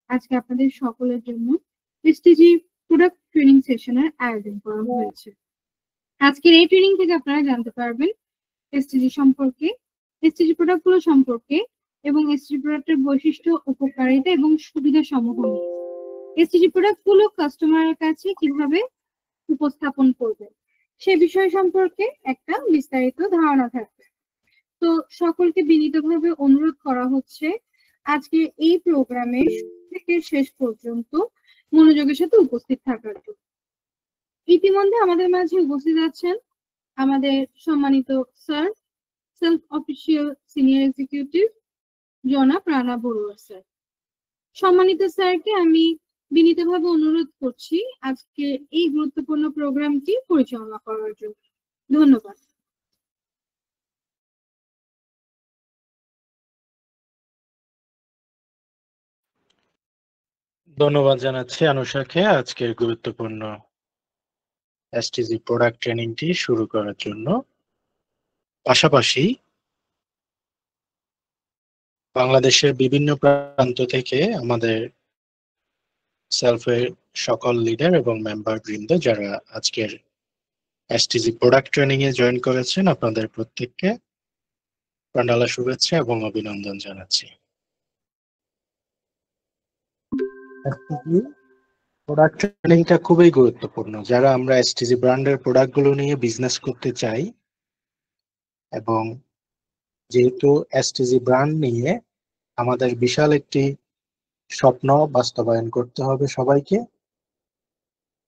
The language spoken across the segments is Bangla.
আজকে আপনাদের সকলের জন্য এসটিজি প্রোডাক্ট ট্রেনিং সেশনের আয়োজন করা হয়েছে। আজকের এই ট্রেনিং থেকে আপনারা জানতে পারবেন এসটিজি সম্পর্কে, এসটিজি প্রোডাক্ট গুলো সম্পর্কে এবং এসটিজি প্রোডাক্টের বৈশিষ্ট্য, উপকারিতা এবং সুবিধা সমূহ নিয়ে। এসটিজি প্রোডাক্ট গুলো কাস্টমারের কাছে কিভাবে উপস্থাপন করবে সে বিষয় সম্পর্কে একটা বিস্তারিত ধারণা থাকবে। তো সকলকে বিনীতভাবে অনুরোধ করা হচ্ছে আজকে এই প্রোগ্রামে শুরু থেকে শেষ পর্যন্ত মনোযোগের সাথে উপস্থিত থাকার জন্য। ইতিমধ্যে আমাদের মাঝে উপস্থিত আছেন আমাদের সম্মানিত sir, self official senior executive জনাব রানা বড়ুয়া স্যার। সম্মানিত স্যারকে আমি বিনীতভাবে অনুরোধ করছি আজকে এই গুরুত্বপূর্ণ প্রোগ্রামটি পরিচালনা করার জন্য। ধন্যবাদ। ধন্যবাদ জানাচ্ছি আনুষাকে আজকের গুরুত্বপূর্ণ এসটিজি প্রোডাক্ট ট্রেনিংটি শুরু করার জন্য। পাশাপাশি বাংলাদেশের বিভিন্ন প্রান্ত থেকে আমাদের সেলফের সকল লিডার এবং মেম্বার বৃন্দ যারা আজকের এসটিজি প্রোডাক্ট ট্রেনিং এ জয়েন করেছেন, আপনাদের প্রত্যেককে প্রাণঢালা শুভেচ্ছা এবং অভিনন্দন জানাচ্ছি। প্রোডাক্ট ট্রেনিংটা খুবই গুরুত্বপূর্ণ। যারা আমরা এসটিজি ব্র্যান্ডের প্রোডাক্ট গুলো নিয়ে বিজনেস করতে চাই এবং যেহেতু এসটিজি ব্র্যান্ড নিয়ে আমাদের বিশাল একটি স্বপ্ন বাস্তবায়ন করতে হবে সবাইকে,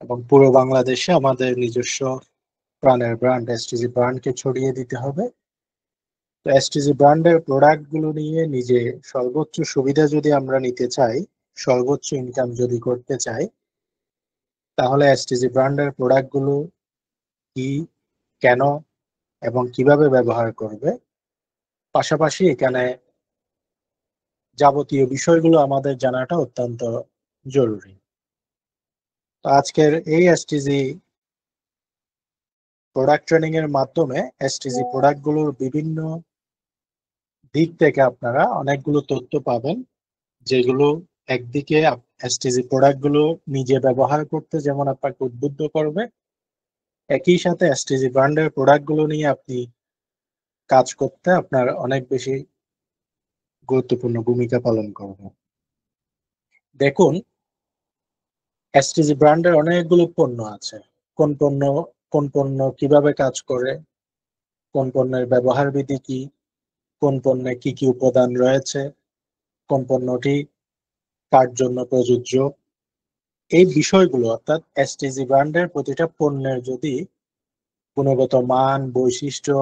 এবং পুরো বাংলাদেশে আমাদের নিজস্ব প্রাণের ব্র্যান্ড এসটিজি ব্র্যান্ডকে ছড়িয়ে দিতে হবে। তো এসটিজি ব্র্যান্ডের প্রোডাক্ট গুলো নিয়ে নিজে সর্বোচ্চ সুবিধা যদি আমরা নিতে চাই, সর্বোচ্চ ইনকাম যদি করতে চাই, তাহলে এসটিজি ব্র্যান্ডের প্রোডাক্ট গুলো কি, কেন এবং কিভাবে ব্যবহার করবে, পাশাপাশি এখানে যাবতীয় বিষয়গুলো আমাদের জানাটা অত্যন্ত জরুরি। তো আজকের এই এসটিজি প্রোডাক্ট ট্রেনিং এর মাধ্যমে এসটিজি প্রোডাক্ট গুলোর বিভিন্ন দিক থেকে আপনারা অনেকগুলো তথ্য পাবেন, যেগুলো একদিকে এসটিজি প্রোডাক্ট গুলো নিজে ব্যবহার করতে যেমন আপনাকে উদ্বুদ্ধ করবে, একই সাথে এসটিজি ব্র্যান্ডের প্রোডাক্ট গুলো নিয়ে আপনি কাজ করতে আপনার অনেক বেশি গুরুত্বপূর্ণ ভূমিকা পালন করবে। দেখুন, এসটিজি ব্র্যান্ডের অনেকগুলো পণ্য আছে। কোন পণ্য কিভাবে কাজ করে, কোন পণ্যের ব্যবহার বিধি কি, কোন পণ্যে কি কি উপাদান রয়েছে, কোন পণ্যটি কার জন্য প্রযোজ্য, এই বিষয়গুলো অর্থাৎ এসটিজি ব্র্যান্ডের প্রতিটা পণ্যের যদি গুণগত মান, বৈশিষ্ট্য,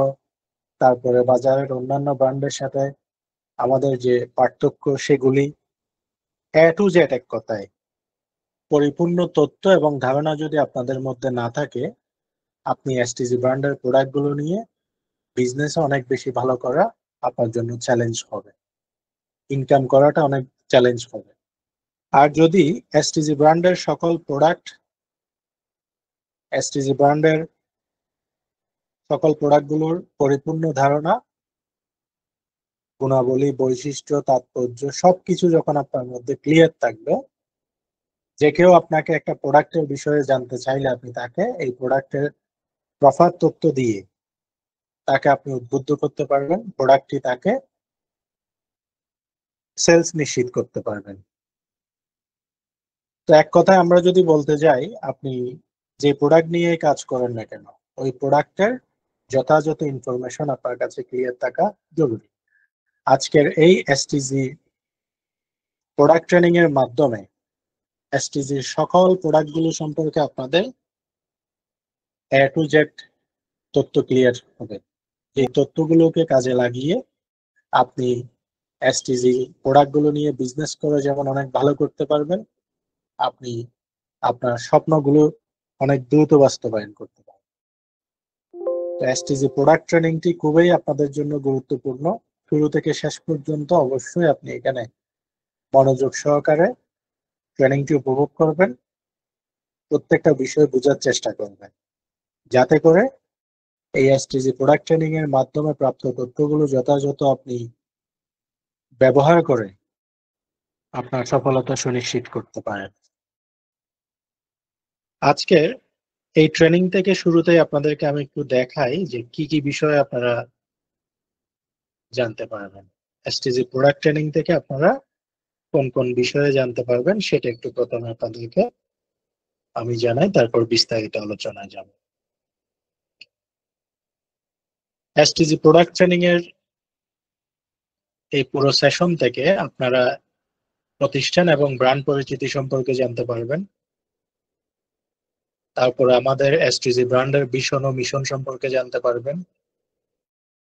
তারপরে বাজারের অন্যান্য ব্র্যান্ডের সাথে আমাদের যে পার্থক্য, সেগুলি এ টু জেড এক কথায় পরিপূর্ণ তথ্য এবং ধারণা যদি আপনাদের মধ্যে না থাকে, আপনি এসটিজি ব্র্যান্ডের প্রোডাক্ট গুলো নিয়ে বিজনেসে অনেক বেশি ভালো করা আপনার জন্য চ্যালেঞ্জ হবে, ইনকাম করাটা অনেক চ্যালেঞ্জ হবে। আর যদি এসটিজি ব্র্যান্ডের সকল প্রোডাক্ট, এসটিজি ব্র্যান্ডের সকল প্রোডাক্টগুলোর পরিপূর্ণ ধারণা, গুণাবলী, বৈশিষ্ট্য, তাৎপর্য সবকিছু যখন আপনার মধ্যে ক্লিয়ার থাকবে, যে কেউ আপনাকে একটা প্রোডাক্টের বিষয়ে জানতে চাইলে আপনি তাকে এই প্রোডাক্টের প্রপার তথ্য দিয়ে তাকে আপনি উদ্বুদ্ধ করতে পারবেন, প্রোডাক্টটি তাকে সেলস নিশ্চিত করতে পারবেন। তো এক কথায় আমরা যদি বলতে যাই, আপনি যে প্রোডাক্ট নিয়ে কাজ করেন না কেন, ওই প্রোডাক্টের যথাযথ ইনফরমেশন আপনার কাছে ক্লিয়ার থাকা জরুরি। আজকের এই এসটিজি প্রোডাক্ট ট্রেনিং এর মাধ্যমে এসটিজির সকল প্রোডাক্টগুলো সম্পর্কে আপনাদের এ টু জেড তথ্য ক্লিয়ার হবে। এই তথ্যগুলোকে কাজে লাগিয়ে আপনি এসটিজি প্রোডাক্টগুলো নিয়ে বিজনেস করে যেমন অনেক ভালো করতে পারবেন, আপনি আপনার স্বপ্নগুলো অনেক দ্রুত বাস্তবায়ন করতে পারবেন। তো এসটিজি প্রোডাক্ট ট্রেনিংটি খুবই আপনাদের জন্য গুরুত্বপূর্ণ। শুরু থেকে শেষ পর্যন্ত অবশ্যই আপনি এখানে মনোযোগ সহকারে ট্রেনিংটি উপভোগ করবেন, প্রত্যেকটা বিষয় বোঝার চেষ্টা করবেন, যাতে করে এই এসটিজি প্রোডাক্ট ট্রেনিং এর মাধ্যমে প্রাপ্ত তথ্যগুলো যথাযথ আপনি ব্যবহার করে আপনার সফলতা সুনিশ্চিত করতে পারেন। আজকের এই ট্রেনিং থেকে শুরুতেই আপনাদেরকে আমি একটু দেখাই যে কি কি বিষয়ে আপনারা জানতে পারবেন। এসটিজি প্রোডাক্ট ট্রেনিং থেকে আপনারা কোন কোন বিষয়ে জানতে পারবেন সেটা একটু প্রথমে আপনাদেরকে আমি জানাই, তারপর বিস্তারিত আলোচনায় যাব। এসটিজি প্রোডাক্ট ট্রেনিং এর এই পুরো সেশন থেকে আপনারা প্রতিষ্ঠান এবং ব্র্যান্ড পরিচিতি সম্পর্কে জানতে পারবেন। তারপরে আমাদের এসটিজি ব্র্যান্ডের ভিশন ও মিশন সম্পর্কে জানতে পারবেন।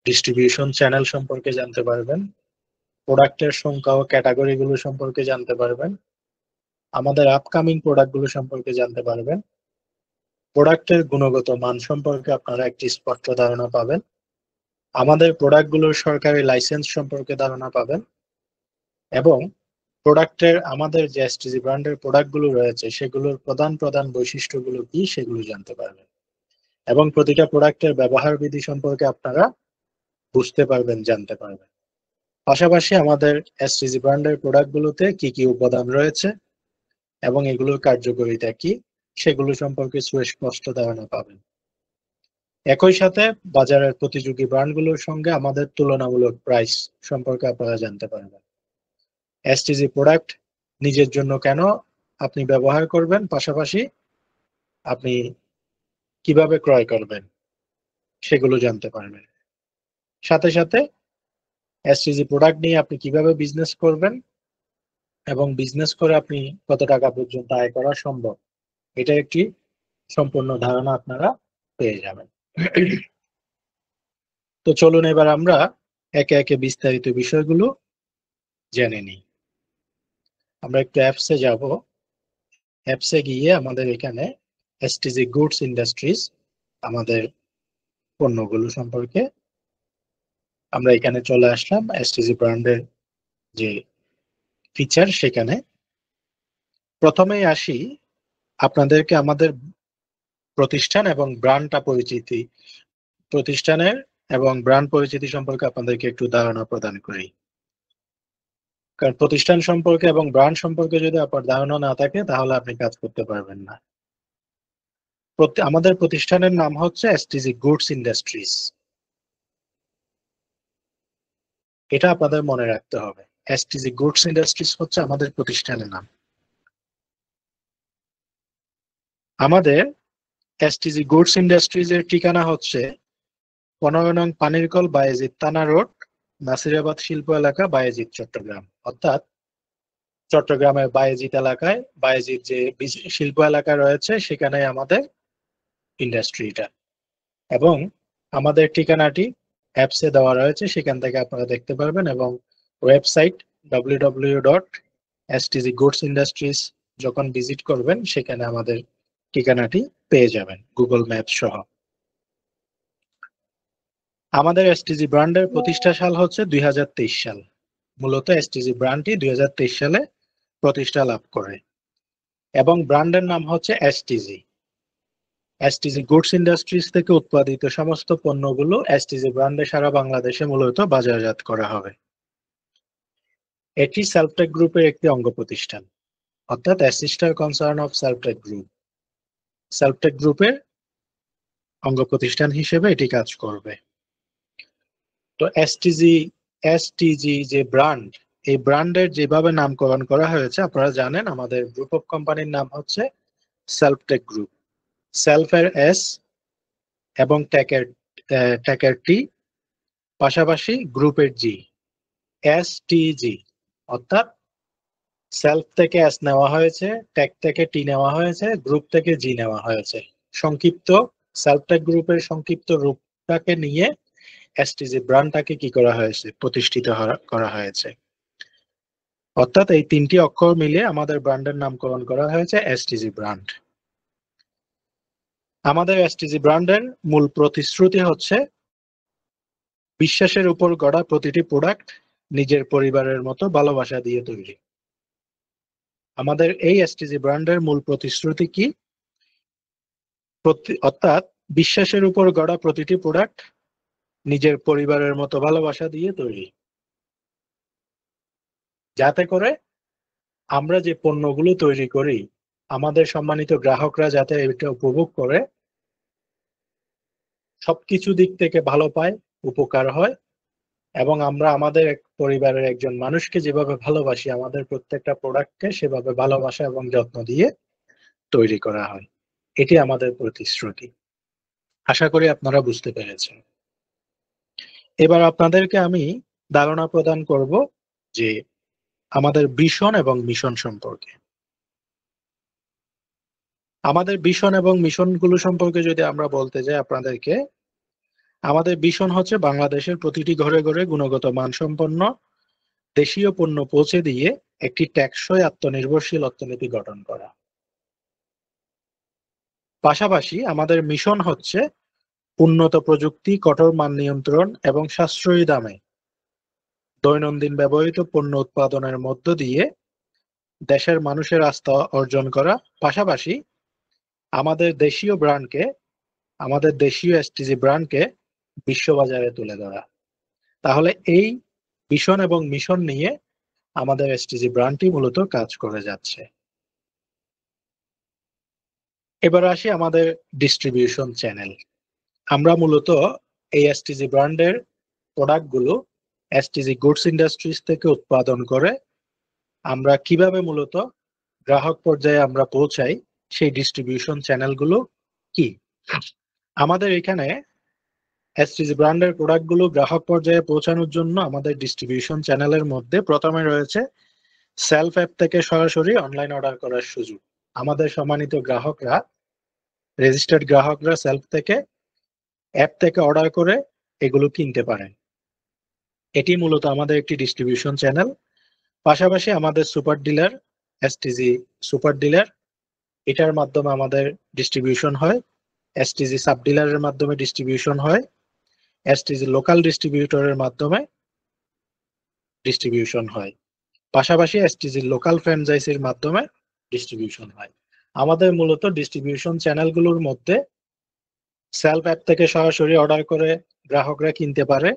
ডিস্ট্রিবিউশন চ্যানেল সম্পর্কে জানতে পারবেন। প্রোডাক্টের সংখ্যা ও ক্যাটাগরি গুলো সম্পর্কে জানতে পারবেন। আমাদের আপকামিং প্রোডাক্ট গুলো সম্পর্কে জানতে পারবেন। প্রোডাক্টের গুণগত মান সম্পর্কে আপনারা একটি স্পষ্ট ধারণা পাবেন। আমাদের প্রোডাক্টগুলোর সরকারি লাইসেন্স সম্পর্কে ধারণা পাবেন এবং প্রোডাক্টের আমাদের যে এসটিজি ব্র্যান্ডের প্রোডাক্টগুলো রয়েছে সেগুলোর প্রধান প্রধান বৈশিষ্ট্যগুলো কি সেগুলো জানতে পারবেন এবং প্রতিটা প্রোডাক্টের ব্যবহার বিধি সম্পর্কে আপনারা বুঝতে পারবেন, জানতে পারবেন। পাশাপাশি আমাদের এসটিজি ব্র্যান্ডের প্রোডাক্টগুলোতে কি কি উপাদান রয়েছে এবং এগুলোর কার্যকারিতা কি সেগুলো সম্পর্কে সুস্পষ্ট ধারণা পাবেন। একই সাথে বাজারের প্রতিযোগী ব্র্যান্ডগুলোর সঙ্গে আমাদের তুলনামূলক প্রাইস সম্পর্কে আপনারা জানতে পারবেন। এসটিজি প্রোডাক্ট নিজের জন্য কেন আপনি ব্যবহার করবেন, পাশাপাশি আপনি কিভাবে ক্রয় করবেন সেগুলো জানতে পারবেন। সাথে সাথে এসটিজি প্রোডাক্ট নিয়ে আপনি কিভাবে বিজনেস করবেন এবং বিজনেস করে আপনি কত টাকা পর্যন্ত আয় করা সম্ভব, এটা একটি সম্পূর্ণ ধারণা আপনারা পেয়ে যাবেন। তো চলুন এবার আমরা একে একে বিস্তারিত বিষয়গুলো জেনে নিই। আমরা একটু অ্যাপসে যাব। অ্যাপসে গিয়ে আমাদের এখানে এসটিজি গুডস ইন্ডাস্ট্রিজ আমাদের পণ্যগুলো সম্পর্কে আমরা এখানে চলে আসলাম। এসটিজি ব্র্যান্ডের যে ফিচার সেখানে প্রথমেই আসি, আপনাদেরকে আমাদের প্রতিষ্ঠান এবং ব্র্যান্ডটা পরিচিতি প্রতিষ্ঠানের এবং ব্র্যান্ড পরিচিতি সম্পর্কে আপনাদেরকে একটু ধারণা প্রদান করি। কারণ প্রতিষ্ঠান সম্পর্কে এবং ব্র্যান্ড সম্পর্কে যদি আপনার ধারণা না থাকে তাহলে আপনি কাজ করতে পারবেন না। আমাদের প্রতিষ্ঠানের নাম হচ্ছে এসটিজি গুডস ইন্ডাস্ট্রিজ, এটা আপনাদের মনে রাখতে হবে। এসটিজি গুডস ইন্ডাস্ট্রিজ হচ্ছে আমাদের প্রতিষ্ঠানের নাম। আমাদের এসটিজি গুডস ইন্ডাস্ট্রিজ এর ঠিকানা হচ্ছে 15 নং পানিরকল, বায়েজিদ থানা রোড, নাসিরাবাদ শিল্প এলাকা, বায়েজিদ, চট্টগ্রাম। অর্থাৎ চট্টগ্রামের বায়েজিদ এলাকায়, বায়েজিদ যে শিল্প এলাকা রয়েছে সেখানে আমাদের ইন্ডাস্ট্রিটা, এবং আমাদের ঠিকানাটি অ্যাপসে দেওয়া রয়েছে, সেখান থেকে আপনারা দেখতে পারবেন। এবং ওয়েবসাইট www.stgoodsindustries যখন ভিজিট করবেন সেখানে আমাদের ঠিকানাটি পেয়ে যাবেন গুগল ম্যাপ সহ। আমাদের এসটিজি ব্র্যান্ডের প্রতিষ্ঠা সাল হচ্ছে 2023 সাল। মূলত এসটিজি ব্র্যান্ডটি 2023 সালে প্রতিষ্ঠা লাভ করে এবং ব্র্যান্ডের নাম হচ্ছে এসটিজি। এসটিজি গুডস ইন্ডাস্ট্রিজ থেকে উৎপাদিত সমস্ত পণ্যগুলো এসটিজি ব্র্যান্ডে সারা বাংলাদেশে মূলত বাজারজাত করা হবে। এটি সেলফটেক গ্রুপের একটি অঙ্গ প্রতিষ্ঠান, অর্থাৎ সিস্টার কনসার্ন অফ সেলফটেক গ্রুপ। সেলফটেক গ্রুপের অঙ্গ প্রতিষ্ঠান হিসেবে এটি কাজ করবে। তো এসটিজি যে ব্র্যান্ড, এই ব্র্যান্ডের যেভাবে নামকরণ করা হয়েছে আপনারা জানেন, আমাদের গ্রুপ অফ কোম্পানির নাম হচ্ছে সেলফটেক গ্রুপ। সেলফের এস এবং টেকের টি, পাশাপাশি গ্রুপের জি, এসটিজি। অর্থাৎ সেলফ থেকে এস নেওয়া হয়েছে, টেক থেকে টি নেওয়া হয়েছে, গ্রুপ থেকে জি নেওয়া হয়েছে। সংক্ষিপ্ত সেলফটেক গ্রুপের সংক্ষিপ্ত রূপটাকে নিয়ে এসটিজি ব্র্যান্ডটাকে কি করা হয়েছে, প্রতিষ্ঠিত করা হয়েছে। অর্থাৎ এই তিনটি অক্ষর মিলে আমাদের ব্র্যান্ডের নামকরণ করা হয়েছে এসটিজি ব্র্যান্ড। আমাদের এসটিজি ব্র্যান্ডের মূল প্রতিশ্রুতি হচ্ছে বিশ্বাসের উপর গড়া প্রতিটি প্রোডাক্ট নিজের পরিবারের মতো ভালোবাসা দিয়ে তৈরি। আমাদের এই এসটিজি ব্র্যান্ডের মূল প্রতিশ্রুতি কি? অর্থাৎ বিশ্বাসের উপর গড়া প্রতিটি প্রোডাক্ট নিজের পরিবারের মতো ভালোবাসা দিয়ে তৈরি, যাতে করে আমরা যে পণ্যগুলো তৈরি করি আমাদের সম্মানিত গ্রাহকরা যাতে এটা উপভোগ করে, সবকিছু দিক থেকে ভালো পায়, উপকার হয়, এবং আমরা আমাদের পরিবারের একজন মানুষকে যেভাবে ভালোবাসি আমাদের প্রত্যেকটা প্রোডাক্টকে সেভাবে ভালোবাসা এবং যত্ন দিয়ে তৈরি করা হয়। এটি আমাদের প্রতিশ্রুতি। আশা করি আপনারা বুঝতে পেরেছেন। এবার আপনাদেরকে আমি ধারণা প্রদান করব যে আমাদের ভিশন এবং মিশন সম্পর্কে। আমাদের ভিশন এবং মিশনগুলো সম্পর্কে যদি আমরা বলতে যাই আপনাদেরকে, আমাদের ভিশন হচ্ছে বাংলাদেশের প্রতিটি ঘরে ঘরে গুণগত মানসম্পন্ন দেশীয় পণ্য পৌঁছে দিয়ে একটি টেকসই আত্মনির্ভরশীল অর্থনীতি গঠন করা। পাশাপাশি আমাদের মিশন হচ্ছে উন্নত প্রযুক্তি, কঠোর মান নিয়ন্ত্রণ এবং সাশ্রয়ী দামে দৈনন্দিন ব্যবহৃত পণ্য উৎপাদনের মধ্য দিয়ে দেশের মানুষের আস্থা অর্জন করা। পাশাপাশি আমাদের দেশীয় ব্র্যান্ডকে, আমাদের দেশীয় এসটিজি ব্র্যান্ডকে বিশ্ববাজারে তুলে ধরা। তাহলে এই ভিশন এবং মিশন নিয়ে আমাদের এসটিজি ব্র্যান্ডটি মূলত কাজ করে যাচ্ছে। এবার আসি আমাদের ডিস্ট্রিবিউশন চ্যানেল। আমরা মূলত এই এসটিজি ব্র্যান্ডের প্রোডাক্টগুলো এসটিজি গুডস ইন্ডাস্ট্রিজ থেকে উৎপাদন করে আমরা কিভাবে মূলত গ্রাহক পর্যায়ে আমরা পৌঁছাই, সেই ডিস্ট্রিবিউশন চ্যানেলগুলো কি। আমাদের এখানে এসটিজি ব্র্যান্ডের প্রোডাক্টগুলো গ্রাহক পর্যায়ে পৌঁছানোর জন্য আমাদের ডিস্ট্রিবিউশন চ্যানেলের মধ্যে প্রথমে রয়েছে সেলফ অ্যাপ থেকে সরাসরি অনলাইন অর্ডার করার সুযোগ। আমাদের সম্মানিত গ্রাহকরা, রেজিস্টার্ড গ্রাহকরা সেলফ থেকে, অ্যাপ থেকে অর্ডার করে এগুলো কিনতে পারেন। এটি মূলত আমাদের একটি ডিস্ট্রিবিউশন চ্যানেল। পাশাপাশি আমাদের super dealer, STG super dealer, এটার মাধ্যমে আমাদের ডিস্ট্রিবিউশন হয়। এসটিজি সাব ডিলারের মাধ্যমে ডিস্ট্রিবিউশন হয়। এসটিজি লোকাল ডিস্ট্রিবিউটরের মাধ্যমে ডিস্ট্রিবিউশন হয়। পাশাপাশি এসটিজি লোকাল ফ্র্যাঞ্চাইজির মাধ্যমে ডিস্ট্রিবিউশন হয়। আমাদের মূলত ডিস্ট্রিবিউশন চ্যানেলগুলোর মধ্যে সেলফ অ্যাপ থেকে সরাসরি অর্ডার করে গ্রাহকরা কিনতে পারে।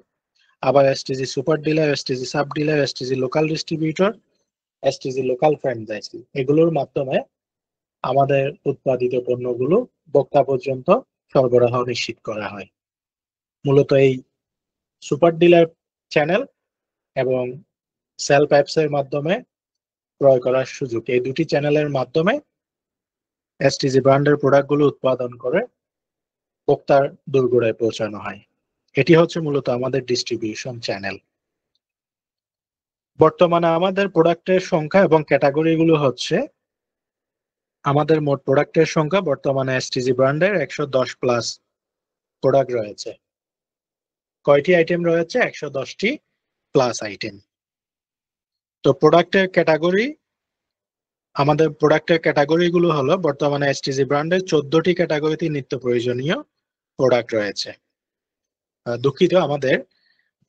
আবার STG super dealer, STG sub dealer, STG local distributor, STG local franchise, এগুলোর মাধ্যমে আমাদের উৎপাদিত পণ্যগুলো ভোক্তা পর্যন্ত সরবরাহ নিশ্চিত করা হয়। মূলত এই সুপার ডিলার চ্যানেল এবং সেলফ অ্যাপস এর মাধ্যমে ক্রয় করার সুযোগ, এই দুটি চ্যানেলের মাধ্যমে এসটিজি ব্র্যান্ডের প্রোডাক্টগুলো উৎপাদন করে ভোক্তার দোরগোড়ায় পৌঁছানো হয়। এটি হচ্ছে মূলত আমাদের ডিস্ট্রিবিউশন চ্যানেল। বর্তমানে আমাদের প্রোডাক্টের সংখ্যা এবং ক্যাটাগরিগুলো হচ্ছে, আমাদের মোট প্রোডাক্টের সংখ্যা বর্তমানে এসটিজি ব্র্যান্ডের 110 প্লাস প্রোডাক্ট রয়েছে। কয়টি আইটেম রয়েছে? 110টি প্লাস আইটেম। তো প্রোডাক্টের ক্যাটাগরি, আমাদের প্রোডাক্টের ক্যাটাগরিগুলো হলো বর্তমানে এসটিজি ব্র্যান্ডের 14টি ক্যাটাগরিতে নিত্য প্রয়োজনীয় প্রোডাক্ট রয়েছে। দুঃখিত, আমাদের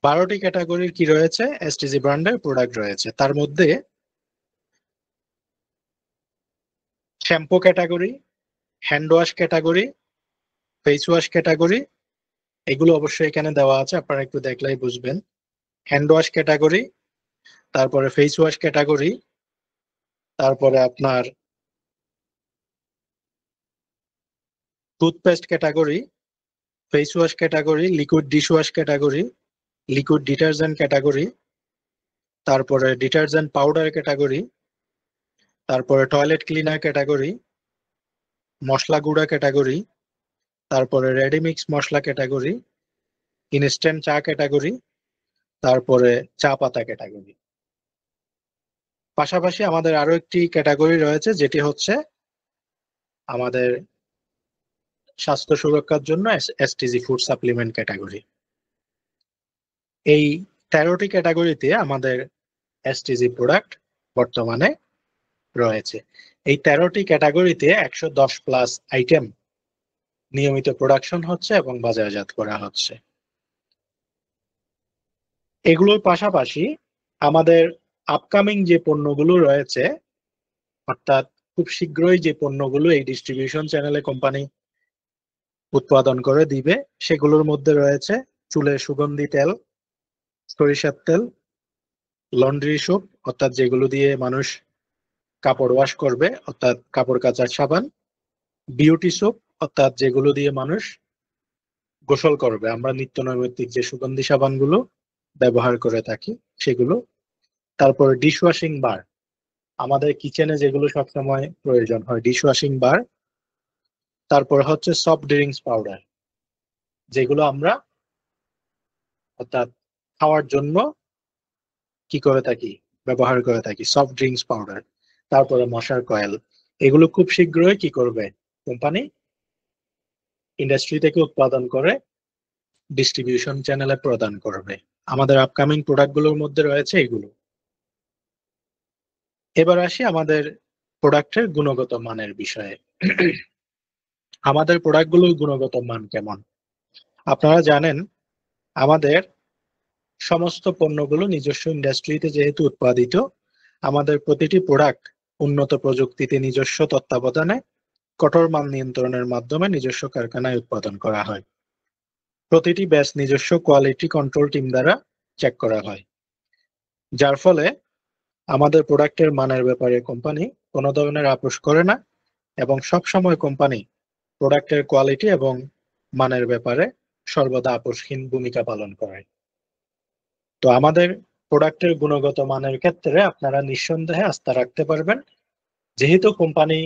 12টি ক্যাটাগরির কি রয়েছে? এসটিজি ব্র্যান্ডের প্রোডাক্ট রয়েছে। তার মধ্যে shampoo category, hand wash category, face wash category, এগুলো অবশ্যই এখানে দেওয়া আছে, আপনারা একটু দেখলেই বুঝবেন। হ্যান্ড ওয়াশ ক্যাটাগরি, তারপরে ফেস ওয়াশ ক্যাটাগরি, তারপরে আপনার toothpaste category, face wash category, liquid dish wash category, liquid detergent category, তারপরে ডিটারজেন্ট পাউডার ক্যাটাগরি, তারপরে টয়লেট ক্লিনার ক্যাটাগরি, মশলা গুঁড়া ক্যাটাগরি, তারপরে রেডিমিক্স মশলা ক্যাটাগরি, ইনস্ট্যান্ট চা ক্যাটাগরি, তারপরে চা পাতা ক্যাটাগরি। পাশাপাশি আমাদের আরো একটি ক্যাটাগরি রয়েছে যেটি হচ্ছে আমাদের স্বাস্থ্য সুরক্ষার জন্য এসটিজি ফুড সাপ্লিমেন্ট ক্যাটাগরি। এই 13টি ক্যাটাগরিতে আমাদের এসটিজি প্রোডাক্ট বর্তমানে রয়েছে। এই 13টি ক্যাটাগরিতে 110 প্লাস আইটেম নিয়মিত প্রোডাকশন হচ্ছে এবং বাজারজাত করা হচ্ছে। এগুলোর পাশাপাশি আমাদের আপকামিং যে পণ্যগুলো রয়েছে, অর্থাৎ খুব শীঘ্রই যে পণ্যগুলো এই ডিস্ট্রিবিউশন চ্যানেলে কোম্পানি উৎপাদন করে দিবে, সেগুলোর মধ্যে রয়েছে চুলের সুগন্ধি তেল, সরিষার তেল, লন্ড্রি সোপ, অর্থাৎ যেগুলো দিয়ে মানুষ কাপড় ওয়াশ করবে অর্থাৎ কাপড় কাচার সাবান, বিউটি সোপ অর্থাৎ যেগুলো দিয়ে মানুষ গোসল করবে, আমরা নিত্য নৈমিত্তিক যে সুগন্ধি সাবানগুলো ব্যবহার করে থাকি সেগুলো, তারপরে ডিশওয়াশিং বার, আমাদের কিচেনে যেগুলো সবসময় প্রয়োজন হয় ডিশওয়াশিং বার, তারপর হচ্ছে সফট ড্রিঙ্কস পাউডার যেগুলো আমরা অর্থাৎ খাওয়ার জন্য কি করে থাকি ব্যবহার করে থাকি সফট ড্রিঙ্কস পাউডার, তারপরে মশার কয়েল, এগুলো খুব শীঘ্রই কি করবে কোম্পানি ইন্ডাস্ট্রি থেকে উৎপাদন করে ডিস্ট্রিবিউশন চ্যানেলে প্রদান করবে। আমাদের আপকামিং প্রোডাক্টগুলোর মধ্যে রয়েছে এগুলো। এবার আসি আমাদের প্রোডাক্টের গুণগত মানের বিষয়ে। আমাদের প্রোডাক্টগুলোর গুণগত মান কেমন? আপনারা জানেন আমাদের সমস্ত পণ্যগুলো নিজস্ব ইন্ডাস্ট্রিতে যেহেতু উৎপাদিত, আমাদের প্রতিটি প্রোডাক্ট উন্নত প্রযুক্তিতে নিজস্ব তত্ত্বাবধানে কঠোর মান নিয়ন্ত্রণের মাধ্যমে নিজস্ব কারখানায় উৎপাদন করা হয়। প্রতিটি ব্যাচ নিজস্ব কোয়ালিটি কন্ট্রোল টিম দ্বারা চেক করা হয়, যার ফলে আমাদের প্রোডাক্টের মানের ব্যাপারে কোম্পানি কোনো ধরনের আপোষ করে না এবং সবসময় কোম্পানি প্রোডাক্টের কোয়ালিটি এবং মানের ব্যাপারে সর্বদা আপোষহীন ভূমিকা পালন করে। তো আমাদের প্রোডাক্টের গুণগত মানের ক্ষেত্রে আপনারা নিঃসন্দেহে আস্থা রাখতে পারবেন, যেহেতু কোম্পানি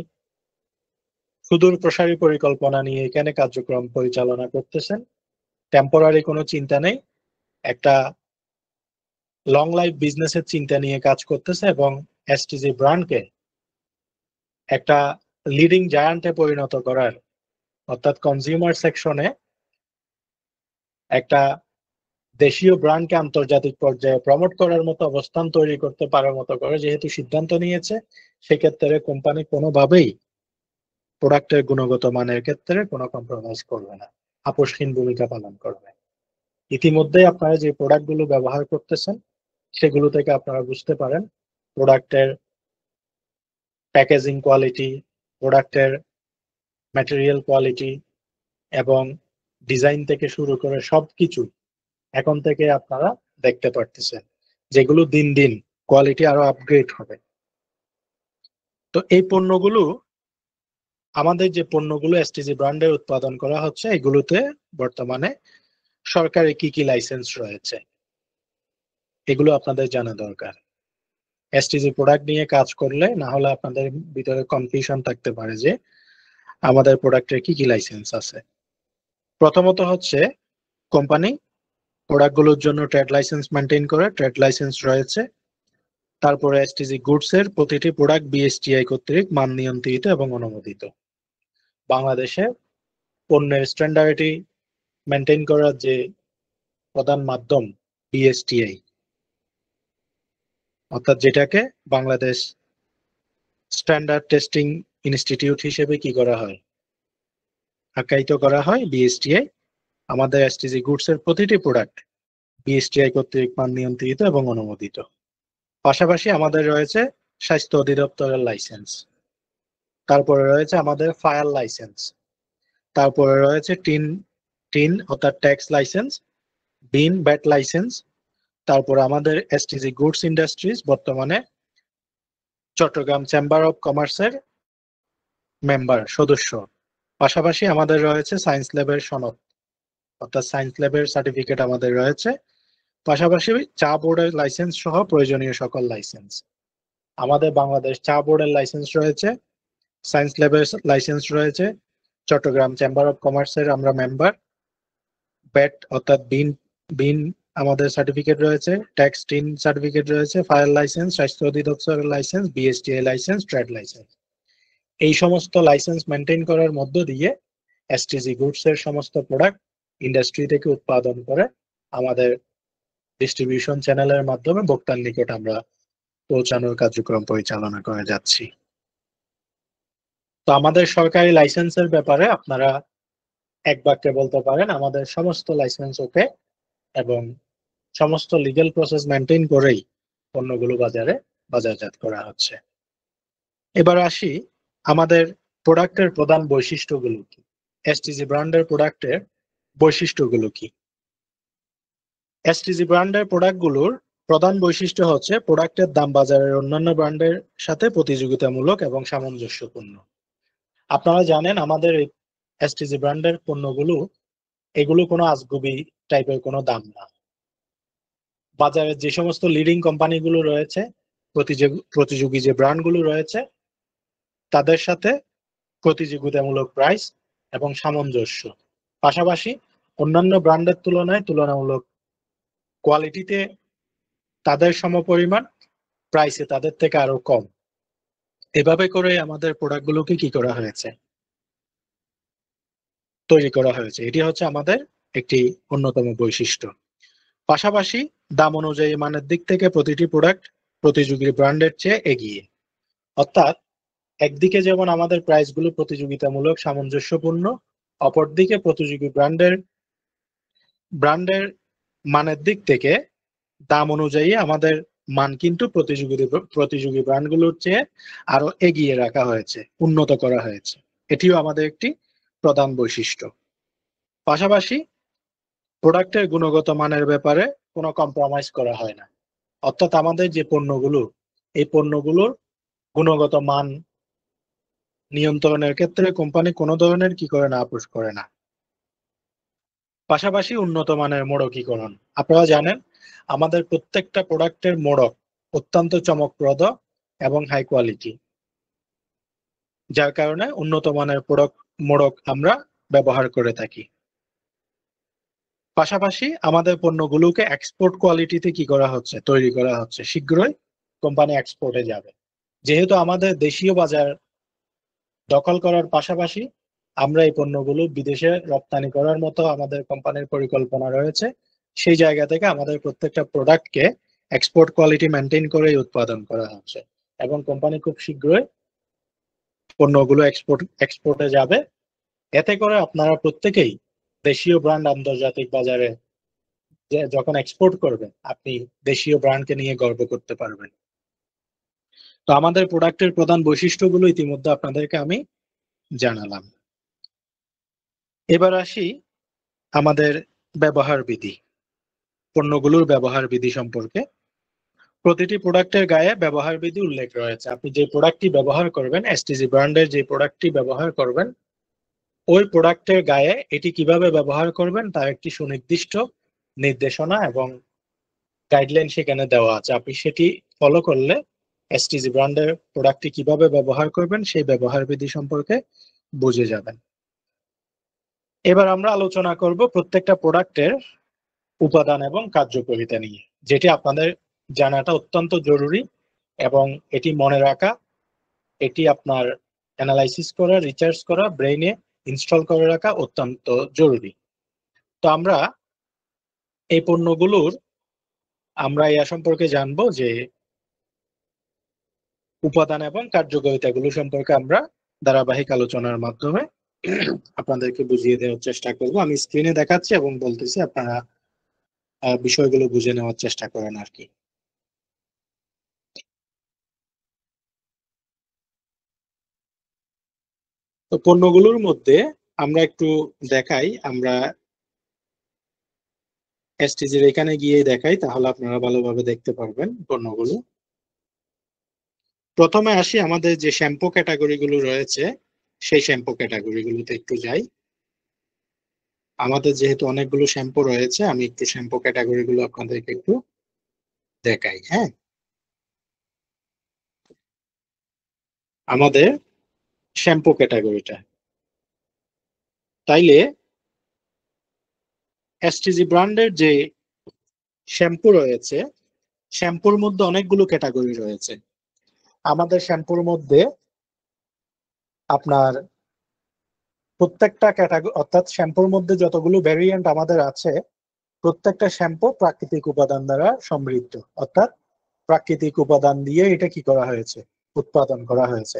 সুদূর প্রসারী পরিকল্পনা নিয়ে এখানে কার্যক্রম পরিচালনা করতেছেন, টেম্পোরারি কোনো চিন্তা নেই, একটা লং লাইফ বিজনেসের চিন্তা নিয়ে কাজ করতেছে এবং এসটিজি ব্র্যান্ডকে একটা লিডিং জায়ান্টে পরিণত করার অর্থাৎ কনজিউমার সেকশনে একটা দেশীয় ব্র্যান্ডকে আন্তর্জাতিক পর্যায়ে প্রমোট করার মতো অবস্থান তৈরি করতে পারার মতো করে যেহেতু সিদ্ধান্ত নিয়েছে, সেক্ষেত্রে কোম্পানি কোনোভাবেই প্রোডাক্টের গুণগত মানের ক্ষেত্রে কোনো কম্প্রোমাইজ করবে না, আপোষহীন ভূমিকা পালন করবে। ইতিমধ্যে আপনারা যে প্রোডাক্টগুলো ব্যবহার করতেছেন সেগুলো থেকে আপনারা বুঝতে পারেন প্রোডাক্টের প্যাকেজিং কোয়ালিটি, প্রোডাক্টের ম্যাটেরিয়াল কোয়ালিটি এবং ডিজাইন থেকে শুরু করে সবকিছু এখন থেকে আপনারা দেখতে পারতেছেন, যেগুলো দিন দিন কোয়ালিটি আরো আপগ্রেড হবে। তো এই পণ্যগুলো আমাদের যে পণ্যগুলো এসটিজি ব্র্যান্ডের উৎপাদন করা হচ্ছে এগুলোতে বর্তমানে সরকারি কি কি লাইসেন্স রয়েছে এগুলো আপনাদের জানা দরকার। এসটিজি প্রোডাক্ট নিয়ে কাজ করলে না হলে আপনাদের ভিতরে কনফিউশন থাকতে পারে যে আমাদের প্রোডাক্টের কি কি লাইসেন্স আছে। প্রথমত হচ্ছে কোম্পানি প্রোডাক্টগুলোর জন্য ট্রেড লাইসেন্স মেনটেন করে, ট্রেড লাইসেন্স রয়েছে। তারপরে এসটিজি গুডস এর প্রতিটি প্রোডাক্ট বিএসটিআই কর্তৃক মান নিয়ন্ত্রিত এবং অনুমোদিত। বাংলাদেশে পণ্যের স্ট্যান্ডার্ডিটি মেনটেন করার যে প্রধান মাধ্যম বিএসটিআই, অর্থাৎ যেটাকে বাংলাদেশ স্ট্যান্ডার্ড টেস্টিং ইনস্টিটিউট হিসেবে কি করা হয় আখ্যায়িত করা হয় বিএসটিআই। আমাদের এসটিজি গুডস এর প্রতিটি প্রোডাক্ট বিএসটিআই কর্তৃক মান নিয়ন্ত্রিত এবং অনুমোদিত। পাশাপাশি আমাদের রয়েছে স্বাস্থ্য অধিদপ্তরের লাইসেন্স, তারপরে রয়েছে আমাদের ফায়ার লাইসেন্স, তারপরে রয়েছে টিন অর্থাৎ ট্যাক্স লাইসেন্স, বিন ব্যাট লাইসেন্স, তারপরে আমাদের এসটিজি গুডস ইন্ডাস্ট্রিজ বর্তমানে চট্টগ্রাম চেম্বার অফ কমার্সের মেম্বার সদস্য। পাশাপাশি আমাদের রয়েছে সায়েন্স ল্যাবের সনদ অর্থাৎ সায়েন্স ল্যাবের সার্টিফিকেট আমাদের রয়েছে। পাশাপাশি চা বোর্ডের লাইসেন্স সহ প্রয়োজনীয় সকল লাইসেন্স। আমাদের বাংলাদেশ চা বোর্ডের লাইসেন্স রয়েছে, সায়েন্স ল্যাবের লাইসেন্স রয়েছে, চট্টগ্রাম চেম্বার অফ কমার্সের আমরা মেম্বার, ব্যাট অর্থাৎ বিন আমাদের সার্টিফিকেট রয়েছে, ট্যাক্স টিন সার্টিফিকেট রয়েছে, ফায়ার লাইসেন্স, স্বাস্থ্য অধিদপ্তরের licence, BSTI licence, trade licence. এই সমস্ত লাইসেন্স মেনটেন করার মধ্য দিয়ে এসটিজি গুডস এর সমস্ত প্রোডাক্ট ইন্ডাস্ট্রি থেকে উৎপাদন করে আমাদের ডিস্ট্রিবিউশন চ্যানেলের মাধ্যমে ভোক্তার নিকট আমরা পৌঁছানোর কার্যক্রম পরিচালনা করে যাচ্ছি। তো আমাদের সরকারি লাইসেন্সের ব্যাপারে আপনারা এক বাক্যে বলতে পারেন আমাদের সমস্ত লাইসেন্স ওকে এবং সমস্ত লিগ্যাল প্রসেস মেনটেন করেই পণ্যগুলো বাজারে বাজারজাত করা হচ্ছে। এবার আসি আমাদের প্রোডাক্টের প্রধান বৈশিষ্ট্যগুলো কি, এসটিজি ব্র্যান্ডের প্রোডাক্টের বৈশিষ্ট্যগুলো কি। এসটিজি ব্র্যান্ডের প্রোডাক্টগুলোর প্রধান বৈশিষ্ট্য হচ্ছে প্রোডাক্টের দাম বাজারের অন্যান্য ব্র্যান্ডের সাথে প্রতিযোগিতামূলক এবং সামঞ্জস্যপূর্ণ। আপনারা জানেন আমাদের এসটিজি ব্র্যান্ডের পণ্যগুলো এগুলো কোনো আজগুবি টাইপের কোনো দাম না। বাজারে যে সমস্ত লিডিং কোম্পানিগুলো রয়েছে, প্রতিযোগী যে ব্র্যান্ডগুলো রয়েছে তাদের সাথে প্রতিযোগিতামূলক প্রাইস এবং সামঞ্জস্য, পাশাপাশি অন্যান্য ব্র্যান্ডের তুলনায় তুলনামূলক কোয়ালিটিতে তাদের সমপরিমাণ, প্রাইসে তাদের থেকে আরো কম। এভাবে করে আমাদের প্রোডাক্টগুলোকে কি করা হয়েছে, তৈরি করা হয়েছে। এটি হচ্ছে আমাদের একটি অন্যতম বৈশিষ্ট্য। পাশাপাশি দাম অনুযায়ী মানের দিক থেকে প্রতিটি প্রোডাক্ট প্রতিযোগী ব্র্যান্ডের চেয়ে এগিয়ে। অর্থাৎ একদিকে যেমন আমাদের প্রাইসগুলো প্রতিযোগিতামূলক সামঞ্জস্যপূর্ণ, অপরদিকে প্রতিযোগী ব্র্যান্ডের মানের দিক থেকে দাম অনুযায়ী আমাদের মান কিন্তু প্রতিযোগী ব্র্যান্ডগুলোর চেয়ে আরো এগিয়ে রাখা হয়েছে, উন্নত করা হয়েছে। এটিও আমাদের একটি প্রধান বৈশিষ্ট্য। পাশাপাশি প্রোডাক্টের গুণগত মানের ব্যাপারে কোনো কম্প্রোমাইজ করা হয় না। অর্থাৎ আমাদের যে পণ্যগুলো, এই পণ্যগুলোর গুণগত মান নিয়ন্ত্রণের ক্ষেত্রে কোম্পানি কোনো ধরনের কি করে না, আপোষ করে না। পাশাপাশি উন্নত মানের মোড়কীকরণ। আপনারা জানেন আমাদের প্রত্যেকটা প্রোডাক্টের মোড়ক অত্যন্ত চমকপ্রদ এবং হাই কোয়ালিটি, যার কারণে উন্নত মানের মোড়ক আমরা ব্যবহার করে থাকি। পাশাপাশি আমাদের পণ্যগুলোকে এক্সপোর্ট কোয়ালিটিতে কি করা হচ্ছে, তৈরি করা হচ্ছে। শীঘ্রই কোম্পানি এক্সপোর্টে যাবে। যেহেতু আমাদের দেশীয় বাজার দখল করার পাশাপাশি আমরা এই পণ্যগুলো বিদেশে রপ্তানি করার মতো আমাদের কোম্পানির পরিকল্পনা রয়েছে। সেই জায়গা থেকে আমাদের প্রত্যেকটা প্রোডাক্টকে এক্সপোর্ট কোয়ালিটি মেনটেন করেই উৎপাদন করা হচ্ছে এবং কোম্পানি খুব শীঘ্রই পণ্যগুলো এক্সপোর্টে যাবে। এতে করে আপনারা প্রত্যেকেই দেশীয় ব্র্যান্ড আন্তর্জাতিক বাজারে যখন এক্সপোর্ট করবেন, আপনি দেশীয় ব্র্যান্ডকে নিয়ে গর্ব করতে পারবেন। তো আমাদের প্রোডাক্টের প্রধান বৈশিষ্ট্যগুলো ইতিমধ্যে আপনাদেরকে আমি জানালাম। এবার আসি আমাদের ব্যবহার বিধি, পণ্যগুলোর ব্যবহার বিধি সম্পর্কে। প্রতিটি প্রোডাক্টের গায়ে ব্যবহার বিধি উল্লেখ রয়েছে। আপনি যে প্রোডাক্টটি ব্যবহার করবেন, এসটিজি ব্র্যান্ডের যে প্রোডাক্টটি ব্যবহার করবেন, ওই প্রোডাক্টের গায়ে এটি কিভাবে ব্যবহার করবেন তার একটি সুনির্দিষ্ট নির্দেশনা এবং গাইডলাইন সেখানে দেওয়া আছে। আপনি সেটি ফলো করলে এসটিজি ব্র্যান্ডের প্রোডাক্টটি কিভাবে ব্যবহার করবেন সেই ব্যবহার বিধি সম্পর্কে বুঝে যাবেন। এবার আমরা আলোচনা করব প্রত্যেকটা প্রোডাক্টের উপাদান এবং কার্যকারিতা নিয়ে, যেটি আপনাদের জানাটা অত্যন্ত জরুরি এবং এটি মনে রাখা, এটি আপনার অ্যানালাইসিস করা, রিসার্চ করা, ব্রেইনে ইনস্টল করে রাখা অত্যন্ত জরুরি। তো আমরা এই পণ্যগুলোর সম্পর্কে জানবো যে উপাদান এবং কার্যকারিতাগুলো সম্পর্কে আমরা ধারাবাহিক আলোচনার মাধ্যমে আপনাদেরকে বুঝিয়ে দেওয়ার চেষ্টা করব। আমি স্ক্রিনে দেখাচ্ছি এবং বলতেছি, আপনারা বিষয়গুলো বুঝে নেওয়ার চেষ্টা করেন আর কি। তো পণ্যগুলোর মধ্যে আমরা একটু দেখাই, আমরা এসটিজির এখানে গিয়ে দেখাই, তাহলে আপনারা ভালোভাবে দেখতে পারবেন পণ্যগুলো। প্রথমে আসি আমাদের যে শ্যাম্পু ক্যাটাগরি গুলো রয়েছে, সেই শ্যাম্পু ক্যাটাগরি গুলোতে একটু যাই। আমাদের যেহেতু অনেকগুলো শ্যাম্পু রয়েছে, আমি একটু শ্যাম্পু ক্যাটাগরি গুলো আপনাদেরকে একটু দেখাই। হ্যাঁ, আমাদের শ্যাম্পু ক্যাটাগরিটা, তাইলে এসটিজি ব্র্যান্ডের যে শ্যাম্পু রয়েছে, শ্যাম্পুর মধ্যে অনেকগুলো ক্যাটাগরি রয়েছে। আমাদের শ্যাম্পুর মধ্যে আপনার প্রত্যেকটা ক্যাটাগরি, অর্থাৎ শ্যাম্পুর মধ্যে যতগুলো ভ্যারিয়েন্ট আমাদের আছে, প্রত্যেকটা শ্যাম্পু প্রাকৃতিক উপাদান দ্বারা সমৃদ্ধ। অর্থাৎ প্রাকৃতিক উপাদান দিয়ে এটা কি করা হয়েছে, উৎপাদন করা হয়েছে,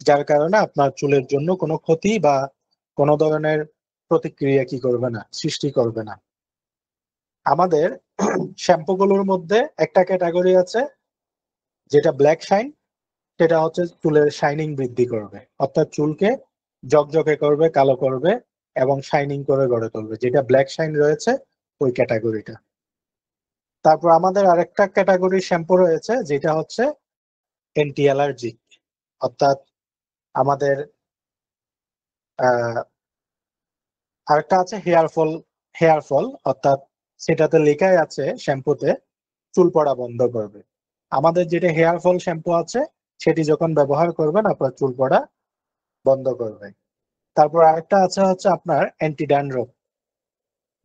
যার কারণে আপনার চুলের জন্য কোনো ক্ষতি বা কোনো ধরনের প্রতিক্রিয়া কি করবে না, সৃষ্টি করবে না। আমাদের শ্যাম্পুগুলোর মধ্যে একটা ক্যাটাগরি আছে যেটা ব্ল্যাক শাইন, সেটা হচ্ছে চুলের শাইনিং বৃদ্ধি করবে, অর্থাৎ চুলকে জকজকে করবে, কালো করবে এবং শাইনিং করে গড়ে তুলবে, যেটা ব্ল্যাক শাইন রয়েছে ওই ক্যাটাগরিটা। তারপর আমাদের আরেকটা ক্যাটাগরি শ্যাম্পু রয়েছে যেটা হচ্ছে অ্যান্টি অ্যালার্জিক, অর্থাৎ আমাদের আরেকটা আছে হেয়ার ফল, অর্থাৎ সেটাতে লেখাই আছে শ্যাম্পুতে চুল পড়া বন্ধ করবে। আমাদের যেটা হেয়ার ফল শ্যাম্পু আছে সেটি যখন ব্যবহার করবেন আপনার চুল পড়া বন্ধ করবে। তারপর আরেকটা আছে হচ্ছে আপনার অ্যান্টি ড্যান্ড্রফ,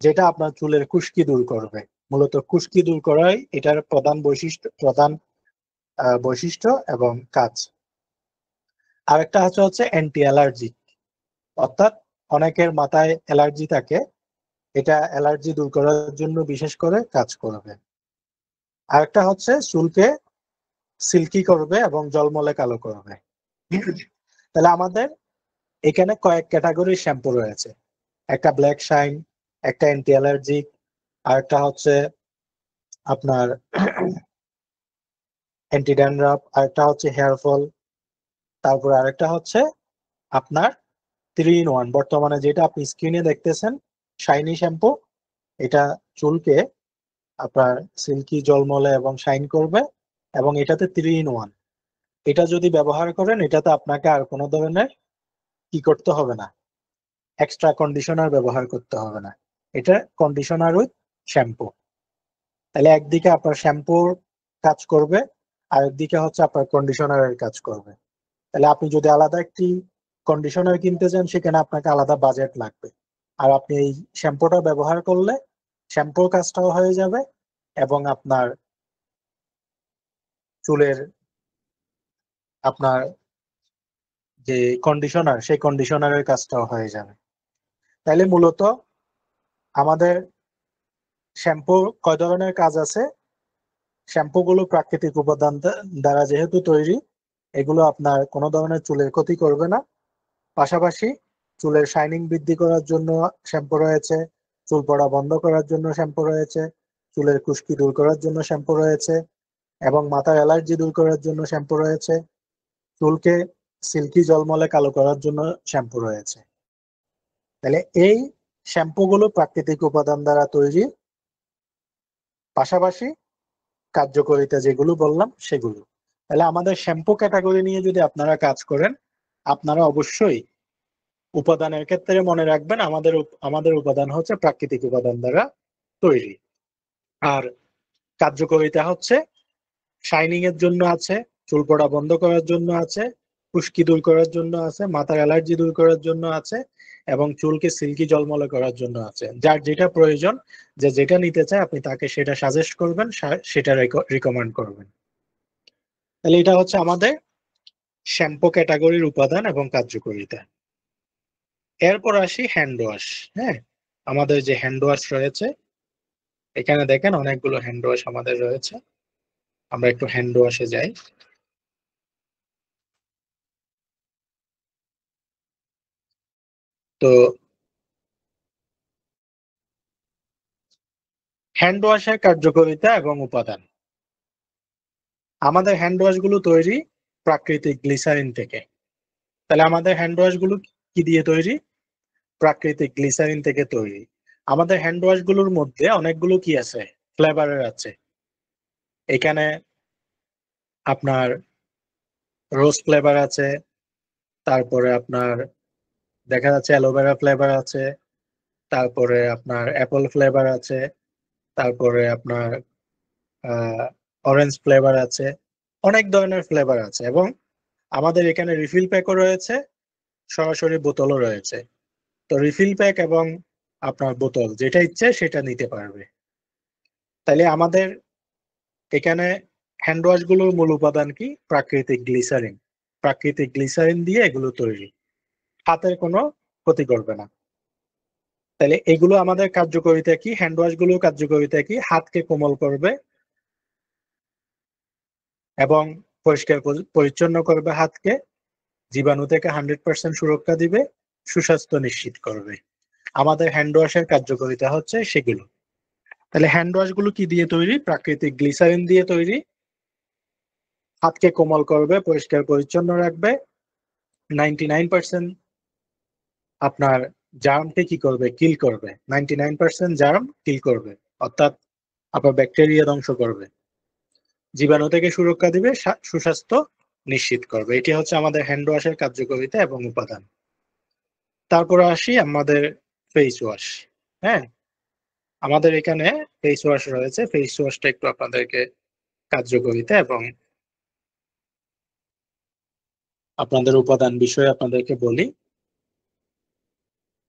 যেটা আপনার চুলের খুশকি দূর করবে। মূলত খুশকি দূর করাই এটার প্রধান বৈশিষ্ট্য এবং কাজ। আরেকটা হচ্ছে অ্যান্টি অ্যালার্জিক, অর্থাৎ অনেকের মাথায় অ্যালার্জি থাকে, এটা অ্যালার্জি দূর করার জন্য বিশেষ করে কাজ করবে। আরেকটা হচ্ছে চুলকে সিল্কি করবে এবং জলমলে কালো করবে। তাহলে আমাদের এখানে কয়েক ক্যাটাগরির শ্যাম্পু রয়েছে, একটা ব্ল্যাক শাইন, একটা অ্যান্টি অ্যালার্জিক, আরেকটা হচ্ছে আপনার অ্যান্টি ড্যান্ড্রাফ, আরেকটা হচ্ছে হেয়ার ফল, তারপর আরেকটা হচ্ছে আপনার 3 in 1, বর্তমানে যেটা আপনি স্ক্রিনে দেখতেছেন শাইনি শ্যাম্পু। এটা চুলকে আপনার সিল্কি জলমলে এবং শাইন করবে, এবং এটাতে 3 in 1। এটা যদি ব্যবহার করেন এটাতে আপনাকে আর কোনো ধরনের কি করতে হবে না, এক্সট্রা কন্ডিশনার ব্যবহার করতে হবে না, এটা কন্ডিশনার উইথ শ্যাম্পু। তাহলে একদিকে আপনার শ্যাম্পুর কাজ করবে, আর একদিকে হচ্ছে আপনার কন্ডিশনারের কাজ করবে। তাহলে আপনি যদি আলাদা একটি কন্ডিশনার কিনতে চান সেখানে আপনাকে আলাদা বাজেট লাগবে, আর আপনি এই শ্যাম্পুটা ব্যবহার করলে শ্যাম্পুর কাজটাও হয়ে যাবে এবং আপনার চুলের আপনার যে কন্ডিশনার সেই কন্ডিশনারের কাজটাও হয়ে যাবে। তাইলে মূলত আমাদের শ্যাম্পুর কয় ধরনের কাজ আছে। শ্যাম্পুগুলো প্রাকৃতিক উপাদান দ্বারা যেহেতু তৈরি, এগুলো আপনার কোনো ধরনের চুলের ক্ষতি করবে না। পাশাপাশি চুলের শাইনিং বৃদ্ধি করার জন্য শ্যাম্পু রয়েছে, চুল পড়া বন্ধ করার জন্য শ্যাম্পু রয়েছে, চুলের খুশকি দূর করার জন্য শ্যাম্পু রয়েছে, এবং মাথার অ্যালার্জি দূর করার জন্য শ্যাম্পু রয়েছে, চুলকে সিল্কি জলমলে কালো করার জন্য শ্যাম্পু রয়েছে। তাহলে এই শ্যাম্পুগুলো প্রাকৃতিক উপাদান দ্বারা তৈরি, পাশাপাশি কার্যকারিতা যেগুলো বললাম সেগুলো। তাহলে আমাদের শ্যাম্পু ক্যাটাগরি নিয়ে যদি আপনারা কাজ করেন, আপনারা অবশ্যই উপাদানের ক্ষেত্রে মনে রাখবেন আমাদের উপাদান হচ্ছে প্রাকৃতিক উপাদান দ্বারা তৈরি। আর কার্যকারিতা হচ্ছে শাইনিং এর জন্য আছে, চুল পড়া বন্ধ করার জন্য আছে, খুশকি দূর করার জন্য আছে, মাথার অ্যালার্জি দূর করার জন্য আছে, এবং চুলকে সিল্কি জলমলে করার জন্য আছে। যার যেটা প্রয়োজন, যে যেটা নিতে চায় আপনি তাকে সেটা সাজেস্ট করবেন, সেটা রিকমেন্ড করবেন। তাহলে এটা হচ্ছে আমাদের শ্যাম্পু ক্যাটাগরির উপাদান এবং কার্যকারিতা। এরপর আসি হ্যান্ড ওয়াশ। হ্যাঁ, আমাদের যে হ্যান্ড ওয়াশ রয়েছে, এখানে দেখেন অনেকগুলো হ্যান্ড ওয়াশ আমাদের রয়েছে। আমরা একটু হ্যান্ড ওয়াশে যাই। তো হ্যান্ড ওয়াশের কার্যকারিতা এবং উপাদান। আমাদের হ্যান্ড ওয়াশ গুলো তৈরি প্রাকৃতিক গ্লিসারিন থেকে। তাহলে আমাদের হ্যান্ড ওয়াশ গুলো কি দিয়ে তৈরি? প্রাকৃতিক গ্লিসারিন থেকে তৈরি। আমাদের হ্যান্ড ওয়াশ গুলোর মধ্যে অনেকগুলো কি আছে, ফ্লেভারের আছে। এখানে আপনার রোজ ফ্লেভার আছে, তারপরে আপনার দেখা যাচ্ছে অ্যালোভেরা ফ্লেভার আছে, তারপরে আপনার অ্যাপল ফ্লেভার আছে, তারপরে আপনার অরেঞ্জ ফ্লেভার আছে, অনেক ধরনের ফ্লেভার আছে। এবং আমাদের এখানে রিফিল প্যাকও রয়েছে, সরাসরি বোতলও রয়েছে। তো রিফিল প্যাক এবং আপনার বোতল যেটা ইচ্ছে সেটা নিতে পারবে। তাইলে আমাদের এখানে হ্যান্ড ওয়াশ গুলোর মূল উপাদান কি? প্রাকৃতিক গ্লিসারিন। প্রাকৃতিক গ্লিসারিন দিয়ে এগুলো তৈরি, হাতের কোনো ক্ষতি করবে না। তাহলে এগুলো আমাদের কার্যকারিতা কি? হ্যান্ড ওয়াশ গুলো কার্যকারিতা কি? হাতকে কোমল করবে এবং পরিষ্কার পরিচ্ছন্ন করবে হাতকে, জীবাণু থেকে 100% সুরক্ষা দিবে, সুস্বাস্থ্য নিশ্চিত করবে। আমাদের হ্যান্ড ওয়াশের কার্যকারিতা হচ্ছে সেগুলো। তাহলে হ্যান্ড ওয়াশ গুলো কি দিয়ে তৈরি? প্রাকৃতিক গ্লিসারিন দিয়ে তৈরি, হাতকে কোমল করবে, পরিষ্কার পরিচ্ছন্ন রাখবে, 99% আপনার জার্মকে কি করবে? কিল করবে। 99% জার্ম কিল করবে, অর্থাৎ আপনার ব্যাকটেরিয়া ধ্বংস করবে, জীবাণু থেকে সুরক্ষা দিবে, সুস্বাস্থ্য নিশ্চিত করবে। এটি হচ্ছে আমাদের হ্যান্ড ওয়াশের কার্যকারিতা এবং উপাদান। তারপরে আসি আমাদের ফেস ওয়াশ। হ্যাঁ, আমাদের এখানে ফেস ওয়াশ রয়েছে। ফেস ওয়াশটা একটু আপনাদেরকে কার্যকারিতা এবং আপনাদের উপাদান বিষয়ে আপনাদেরকে বলি।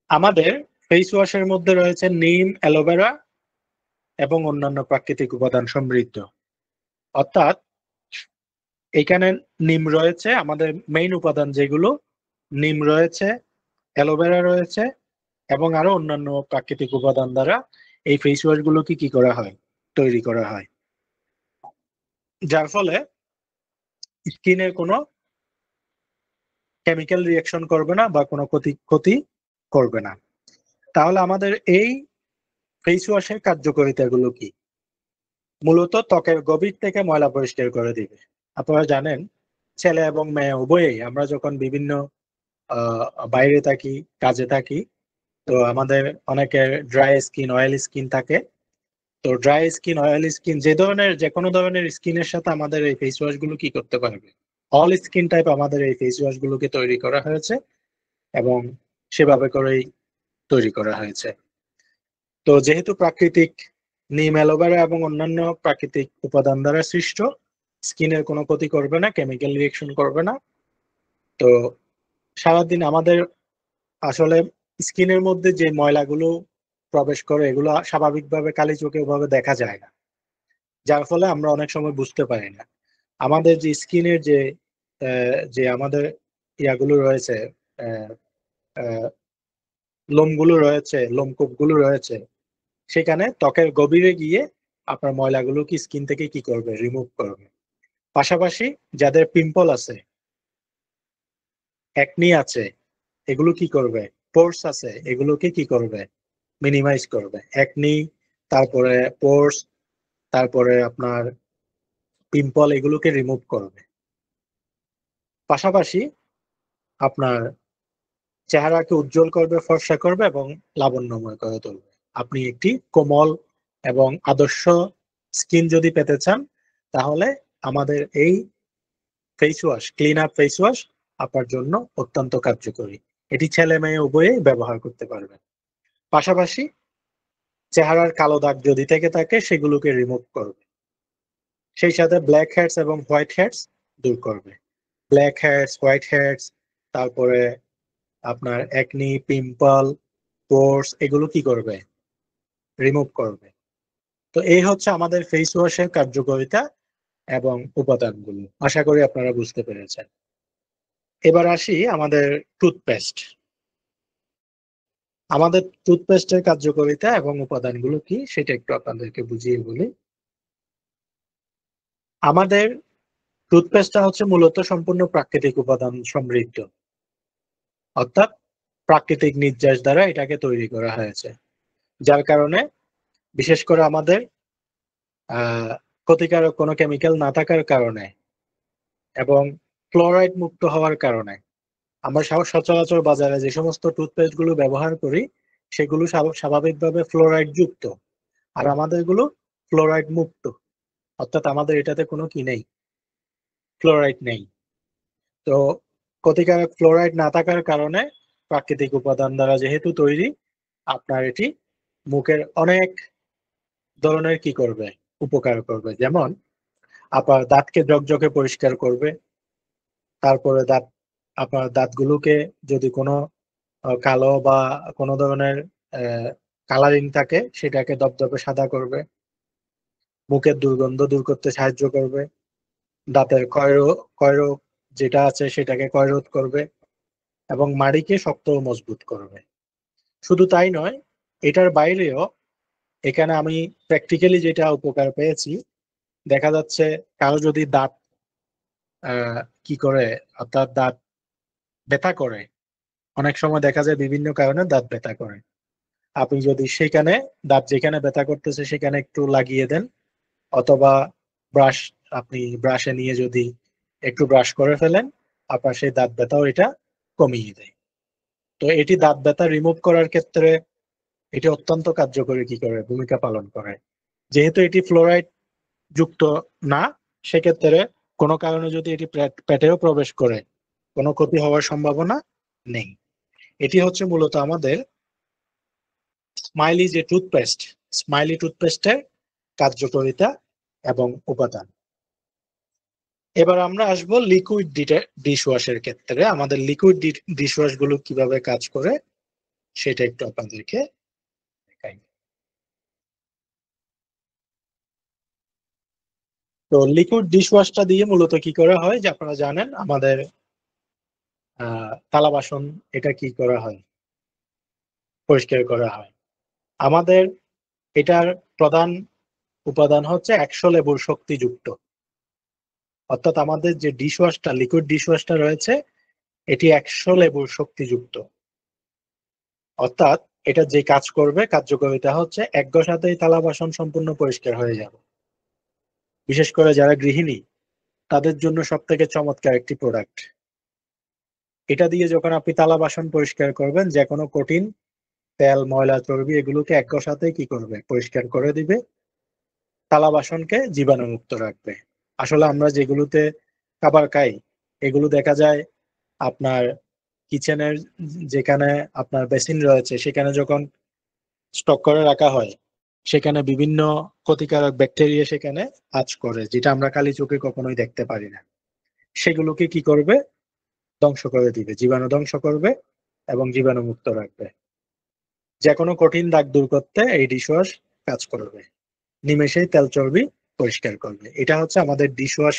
আমাদের ফেস ওয়াশের মধ্যে রয়েছে নিম, অ্যালোভেরা এবং অন্যান্য প্রাকৃতিক উপাদান সমৃদ্ধ। অর্থাৎ এখানে নিম রয়েছে, আমাদের মেইন উপাদান যেগুলো, নিম রয়েছে, অ্যালোভেরা রয়েছে এবং আরো অন্যান্য প্রাকৃতিক উপাদান দ্বারা এই ফেস ওয়াশ গুলোকে কি করা হয়, তৈরি করা হয়, যার ফলে স্কিনের কোনো কেমিক্যাল রিয়াকশন করবে না বা কোনো ক্ষতি করবে না। তাহলে আমাদের এই ফেস ওয়াশের কার্যকারিতাগুলো কি? মূলত ত্বকের গভীর থেকে ময়লা পরিষ্কার করে দিবে। আপনারা জানেন ছেলে এবং মেয়ে উভয়েই আমরা যখন বিভিন্ন বাইরে থাকি, কাজে থাকি, তো আমাদের অনেকের ড্রাই স্কিন, অয়েল স্কিন থাকে। তো ড্রাই স্কিন, অয়েল স্কিন, যে কোনো ধরনের স্কিনের সাথে আমাদের এই ফেস ওয়াশ গুলো কি করতে পারবে? অল স্কিন টাইপ আমাদের এই ফেস ওয়াশ গুলোকে তৈরি করা হয়েছে এবং সেভাবে করেই তৈরি করা হয়েছে। তো যেহেতু প্রাকৃতিক, নিম, অ্যালোভেরা এবং অন্যান্য প্রাকৃতিক উপাদান দ্বারা সৃষ্ট, স্কিনের কোনো ক্ষতি করবে না, কেমিক্যাল রিয়েকশন করবে না। তো সারাদিন আমাদের আসলে স্কিনের মধ্যে যে ময়লাগুলো প্রবেশ করে এগুলো স্বাভাবিকভাবে খালি চোখে ওভাবে দেখা যায় না, যার ফলে আমরা অনেক সময় বুঝতে পারি না। আমাদের যে স্কিনের যে আমাদের ইয়াগুলো রয়েছে, আহ, আহ, লোমগুলো রয়েছে, লোমকূপগুলো রয়েছে, সেখানে ত্বকের গভীরে গিয়ে আপনার ময়লাগুলো কি স্কিন থেকে কি করবে, রিমুভ করবে। পাশাপাশি যাদের পিম্পল আছে, একনি আছে, এগুলো কি করবে, পোর্স আছে, এগুলোকে কি করবে, মিনিমাইজ করবে। একনি, তারপরে পোর্স, তারপরে আপনার পিম্পল, এগুলোকে রিমুভ করবে। পাশাপাশি আপনার চেহারাকে উজ্জ্বল করবে, ফর্সা করবে এবং লাবণ্যময় করে তুলবে। আপনি একটি কোমল এবং আদর্শ স্কিন যদি পেতে চান, তাহলে আমাদের এই face wash, clean up face wash আপনার জন্য অত্যন্ত কার্যকরী। এটি ছেলে মেয়ে উভয়েই ব্যবহার করতে পারবেন। পাশাপাশি চেহারার কালো দাগ যদি থেকে থাকে সেগুলোকে রিমুভ করবে, সেই সাথে ব্ল্যাক হেডস এবং হোয়াইট হেডস দূর করবে। ব্ল্যাক হেডস, হোয়াইট হেডস, তারপরে আপনার একনি, পিম্পল, পোর্স, এগুলো কি করবে, রিমুভ করবে। তো এই হচ্ছে আমাদের ফেস ওয়াশের কার্যকারিতা এবং উপাদানগুলো। আশা করি আপনারা বুঝতে পেরেছেন। এবার আসি আমাদের টুথপেস্ট। আমাদের টুথপেস্টের কার্যকারিতা এবং উপাদানগুলো কি সেটা একটু আপনাদেরকে বুঝিয়ে বলি। আমাদের টুথপেস্টটা হচ্ছে মূলত সম্পূর্ণ প্রাকৃতিক উপাদান সমৃদ্ধ, অর্থাৎ প্রাকৃতিক নির্যাস দ্বারা এটাকে তৈরি করা হয়েছে, যার কারণে বিশেষ করে আমাদের ক্ষতিকারক কোনো কেমিক্যাল না থাকার কারণে এবং ফ্লোরাইড মুক্ত হওয়ার কারণে আমরা সচরাচর বাজারে যে সমস্ত টুথপেস্ট গুলো ব্যবহার করি সেগুলো স্বাভাবিকভাবে ফ্লোরাইড যুক্ত, আর আমাদেরগুলো ফ্লোরাইড মুক্ত। অর্থাৎ আমাদের এটাতে কোনো কি নেই, ফ্লোরাইড নেই। তো ক্ষতিকারক ফ্লোরাইড না থাকার কারণে প্রাকৃতিক উপাদান দ্বারা যেহেতু তৈরি, আপনার এটি মুখের অনেক ধরনের কি করবে, উপকার করবে। যেমন আপনার দাঁতকে ঝকঝকে পরিষ্কার করবে, তারপরে আপনার দাঁতগুলোকে যদি কোনো কালো বা কোনো ধরনের কালারিং থাকে সেটাকে দপদপে সাদা করবে, মুখের দুর্গন্ধ দূর করতে সাহায্য করবে, দাঁতের ক্ষয়রোগ যেটা আছে সেটাকে ক্ষয়রোধ করবে এবং মাড়িকে শক্ত ও মজবুত করবে। শুধু তাই নয়, এটার বাইরেও এখানে আমি প্র্যাকটিক্যালি যেটা উপকার পেয়েছি, দেখা যাচ্ছে কারো যদি দাঁত কি করে, অর্থাৎ দাঁত ব্যথা করে, অনেক সময় দেখা যায় বিভিন্ন কারণে দাঁত ব্যথা করে। আপনি যদি সেখানে দাঁত যেখানে ব্যথা করতেছে সেখানে একটু লাগিয়ে দেন, অথবা ব্রাশ, আপনি ব্রাশে নিয়ে যদি একটু ব্রাশ করে ফেলেন, আপনার সেই দাঁত ব্যথাও এটা কমিয়ে দেয়। তো এটি দাঁত ব্যথা রিমুভ করার ক্ষেত্রে এটি অত্যন্ত কার্যকরী কি করে ভূমিকা পালন করে। যেহেতু এটি ফ্লোরাইড যুক্ত না, সেক্ষেত্রে কোনো কারণে যদি এটি পেটেও প্রবেশ করে কোনো ক্ষতি হওয়ার সম্ভাবনা নেই। এটি হচ্ছে মূলত আমাদের স্মাইলি যে টুথপেস্ট, স্মাইলি টুথপেস্টের কার্যকারিতা এবং উপাদান। এবার আমরা আসবো লিকুইড ডিশওয়াশের ক্ষেত্রে। আমাদের লিকুইড ডিশওয়াশ গুলো কিভাবে কাজ করে সেটা একটু আপনাদেরকে দেখাই। তো লিকুইড ডিশওয়াশটা দিয়ে মূলত কি করা হয়, যে আপনারা জানেন আমাদের থালা বাসন এটা কি করা হয়, পরিষ্কার করা হয়। আমাদের এটার প্রধান উপাদান হচ্ছে 100 লেবুর শক্তিযুক্ত, অর্থাৎ আমাদের যে ডিশওয়াশটা, লিকুইড ডিশওয়াশটা রয়েছে, এটি 100 লেবুর শক্তিযুক্ত। অর্থাৎ এটা যে কাজ করবে, কার্যকারিতা হচ্ছে এক ঘষাতেই থালা বাসন সম্পূর্ণ পরিষ্কার হয়ে যাবে। বিশেষ করে যারা গৃহিণী, তাদের জন্য সব থেকে চমৎকার একটি প্রোডাক্ট। এটা দিয়ে যখন আপনি থালা বাসন পরিষ্কার করবেন, যে কোনো কঠিন তেল, ময়লা, চর্বি এগুলোকে এক ঘষাতেই কি করবে, পরিষ্কার করে দিবে, থালা বাসনকে জীবাণুমুক্ত রাখবে। আসলে আমরা যেগুলোতে খাবার খাই, এগুলো দেখা যায় আপনার কিচেনের যেখানে আপনার বেসিন রয়েছে, সেখানে যখন স্টক করে রাখা হয়, সেখানে বিভিন্ন ক্ষতিকারক ব্যাকটেরিয়া সেখানে কাজ করে, যেটা আমরা খালি চোখে কখনোই দেখতে পারি না। সেগুলোকে কি করবে, ধ্বংস করে দিবে, জীবাণু ধ্বংস করবে এবং জীবাণু মুক্ত রাখবে। যে কোনো কঠিন দাগ দূর করতে এই ডিশওয়াশ কাজ করবে, নিমেষেই তেল চর্বি পরিষ্কার করবে। এটা হচ্ছে আমাদের ডিশওয়াশ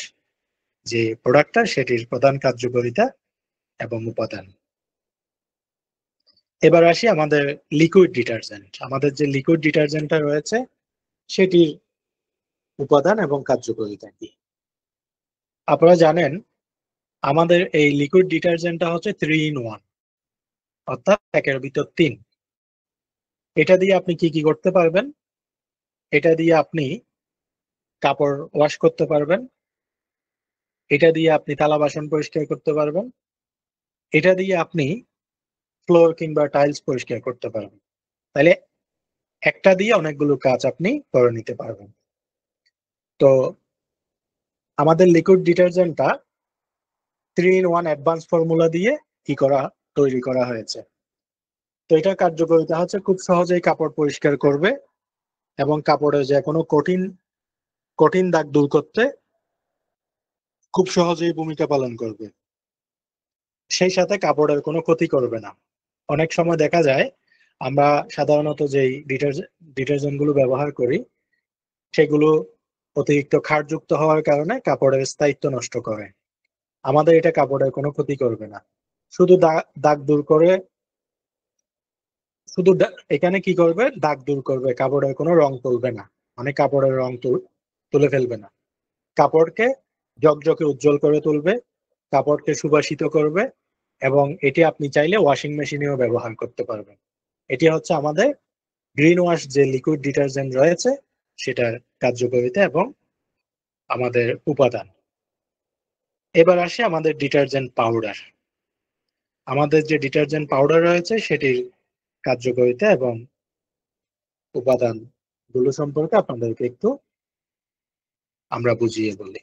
যে প্রোডাক্টটা, সেটির প্রধান কার্যকারিতা এবং উপাদান। এবার আসি আমাদের লিকুইড ডিটারজেন্ট। আমাদের যে লিকুইড ডিটারজেন্টটা রয়েছে, সেটির উপাদান এবং কার্যকারিতা কি। আপনারা জানেন আমাদের এই লিকুইড ডিটারজেন্টটা হচ্ছে 3 in 1, অর্থাৎ একের ভিতর 3। এটা দিয়ে আপনি কি কি করতে পারবেন, এটা দিয়ে আপনি কাপড় ওয়াশ করতে পারবেন, এটা দিয়ে আপনি থালা বাসন পরিষ্কার করতে পারবেন, এটা দিয়ে আপনি ফ্লোর কিংবা টাইলস পরিষ্কার করতে পারবেন। তাহলে একটা দিয়ে অনেকগুলো কাজ আপনি করে নিতে পারবেন। তো আমাদের লিকুইড ডিটারজেন্টটা 3 in 1 অ্যাডভান্স ফর্মুলা দিয়ে কি করা, তৈরি করা হয়েছে। তো এটার কার্যকারিতা হচ্ছে খুব সহজেই কাপড় পরিষ্কার করবে এবং কাপড়ে যে কোনো কঠিন কঠিন দাগ দূর করতে খুব সহজেই ভূমিকা পালন করবে। সেই সাথে কাপড়ের কোনো ক্ষতি করবে না। অনেক সময় দেখা যায় আমরা সাধারণত যেই ডিটারজেন্ট গুলো ব্যবহার করি, সেগুলো অতিরিক্ত ক্ষারযুক্ত হওয়ার কারণে কাপড়ের স্থায়িত্ব নষ্ট করে। আমাদের এটা কাপড়ের কোনো ক্ষতি করবে না, শুধু দাগ দূর করে, শুধু এখানে কি করবে, দাগ দূর করবে, কাপড়ের কোনো রং তুলবে না, মানে কাপড়ের রং তুলে ফেলবে না। কাপড়কে ঝকঝকে উজ্জ্বল করে তুলবে, কাপড়কে সুবাসিত করবে, এবং এটি আপনি চাইলে ওয়াশিং মেশিনেও ব্যবহার করতে পারবেন। এটি হচ্ছে আমাদের গ্রিন ওয়াশ যে লিকুইড ডিটারজেন্ট রয়েছে, সেটার কার্যকারিতা এবং আমাদের উপাদান। এবার আসে আমাদের ডিটারজেন্ট পাউডার। আমাদের যে ডিটারজেন্ট পাউডার রয়েছে, সেটির কার্যকারিতা এবং উপাদান গুলো সম্পর্কে আপনাদেরকে একটু আমরা বুঝিয়ে বলি।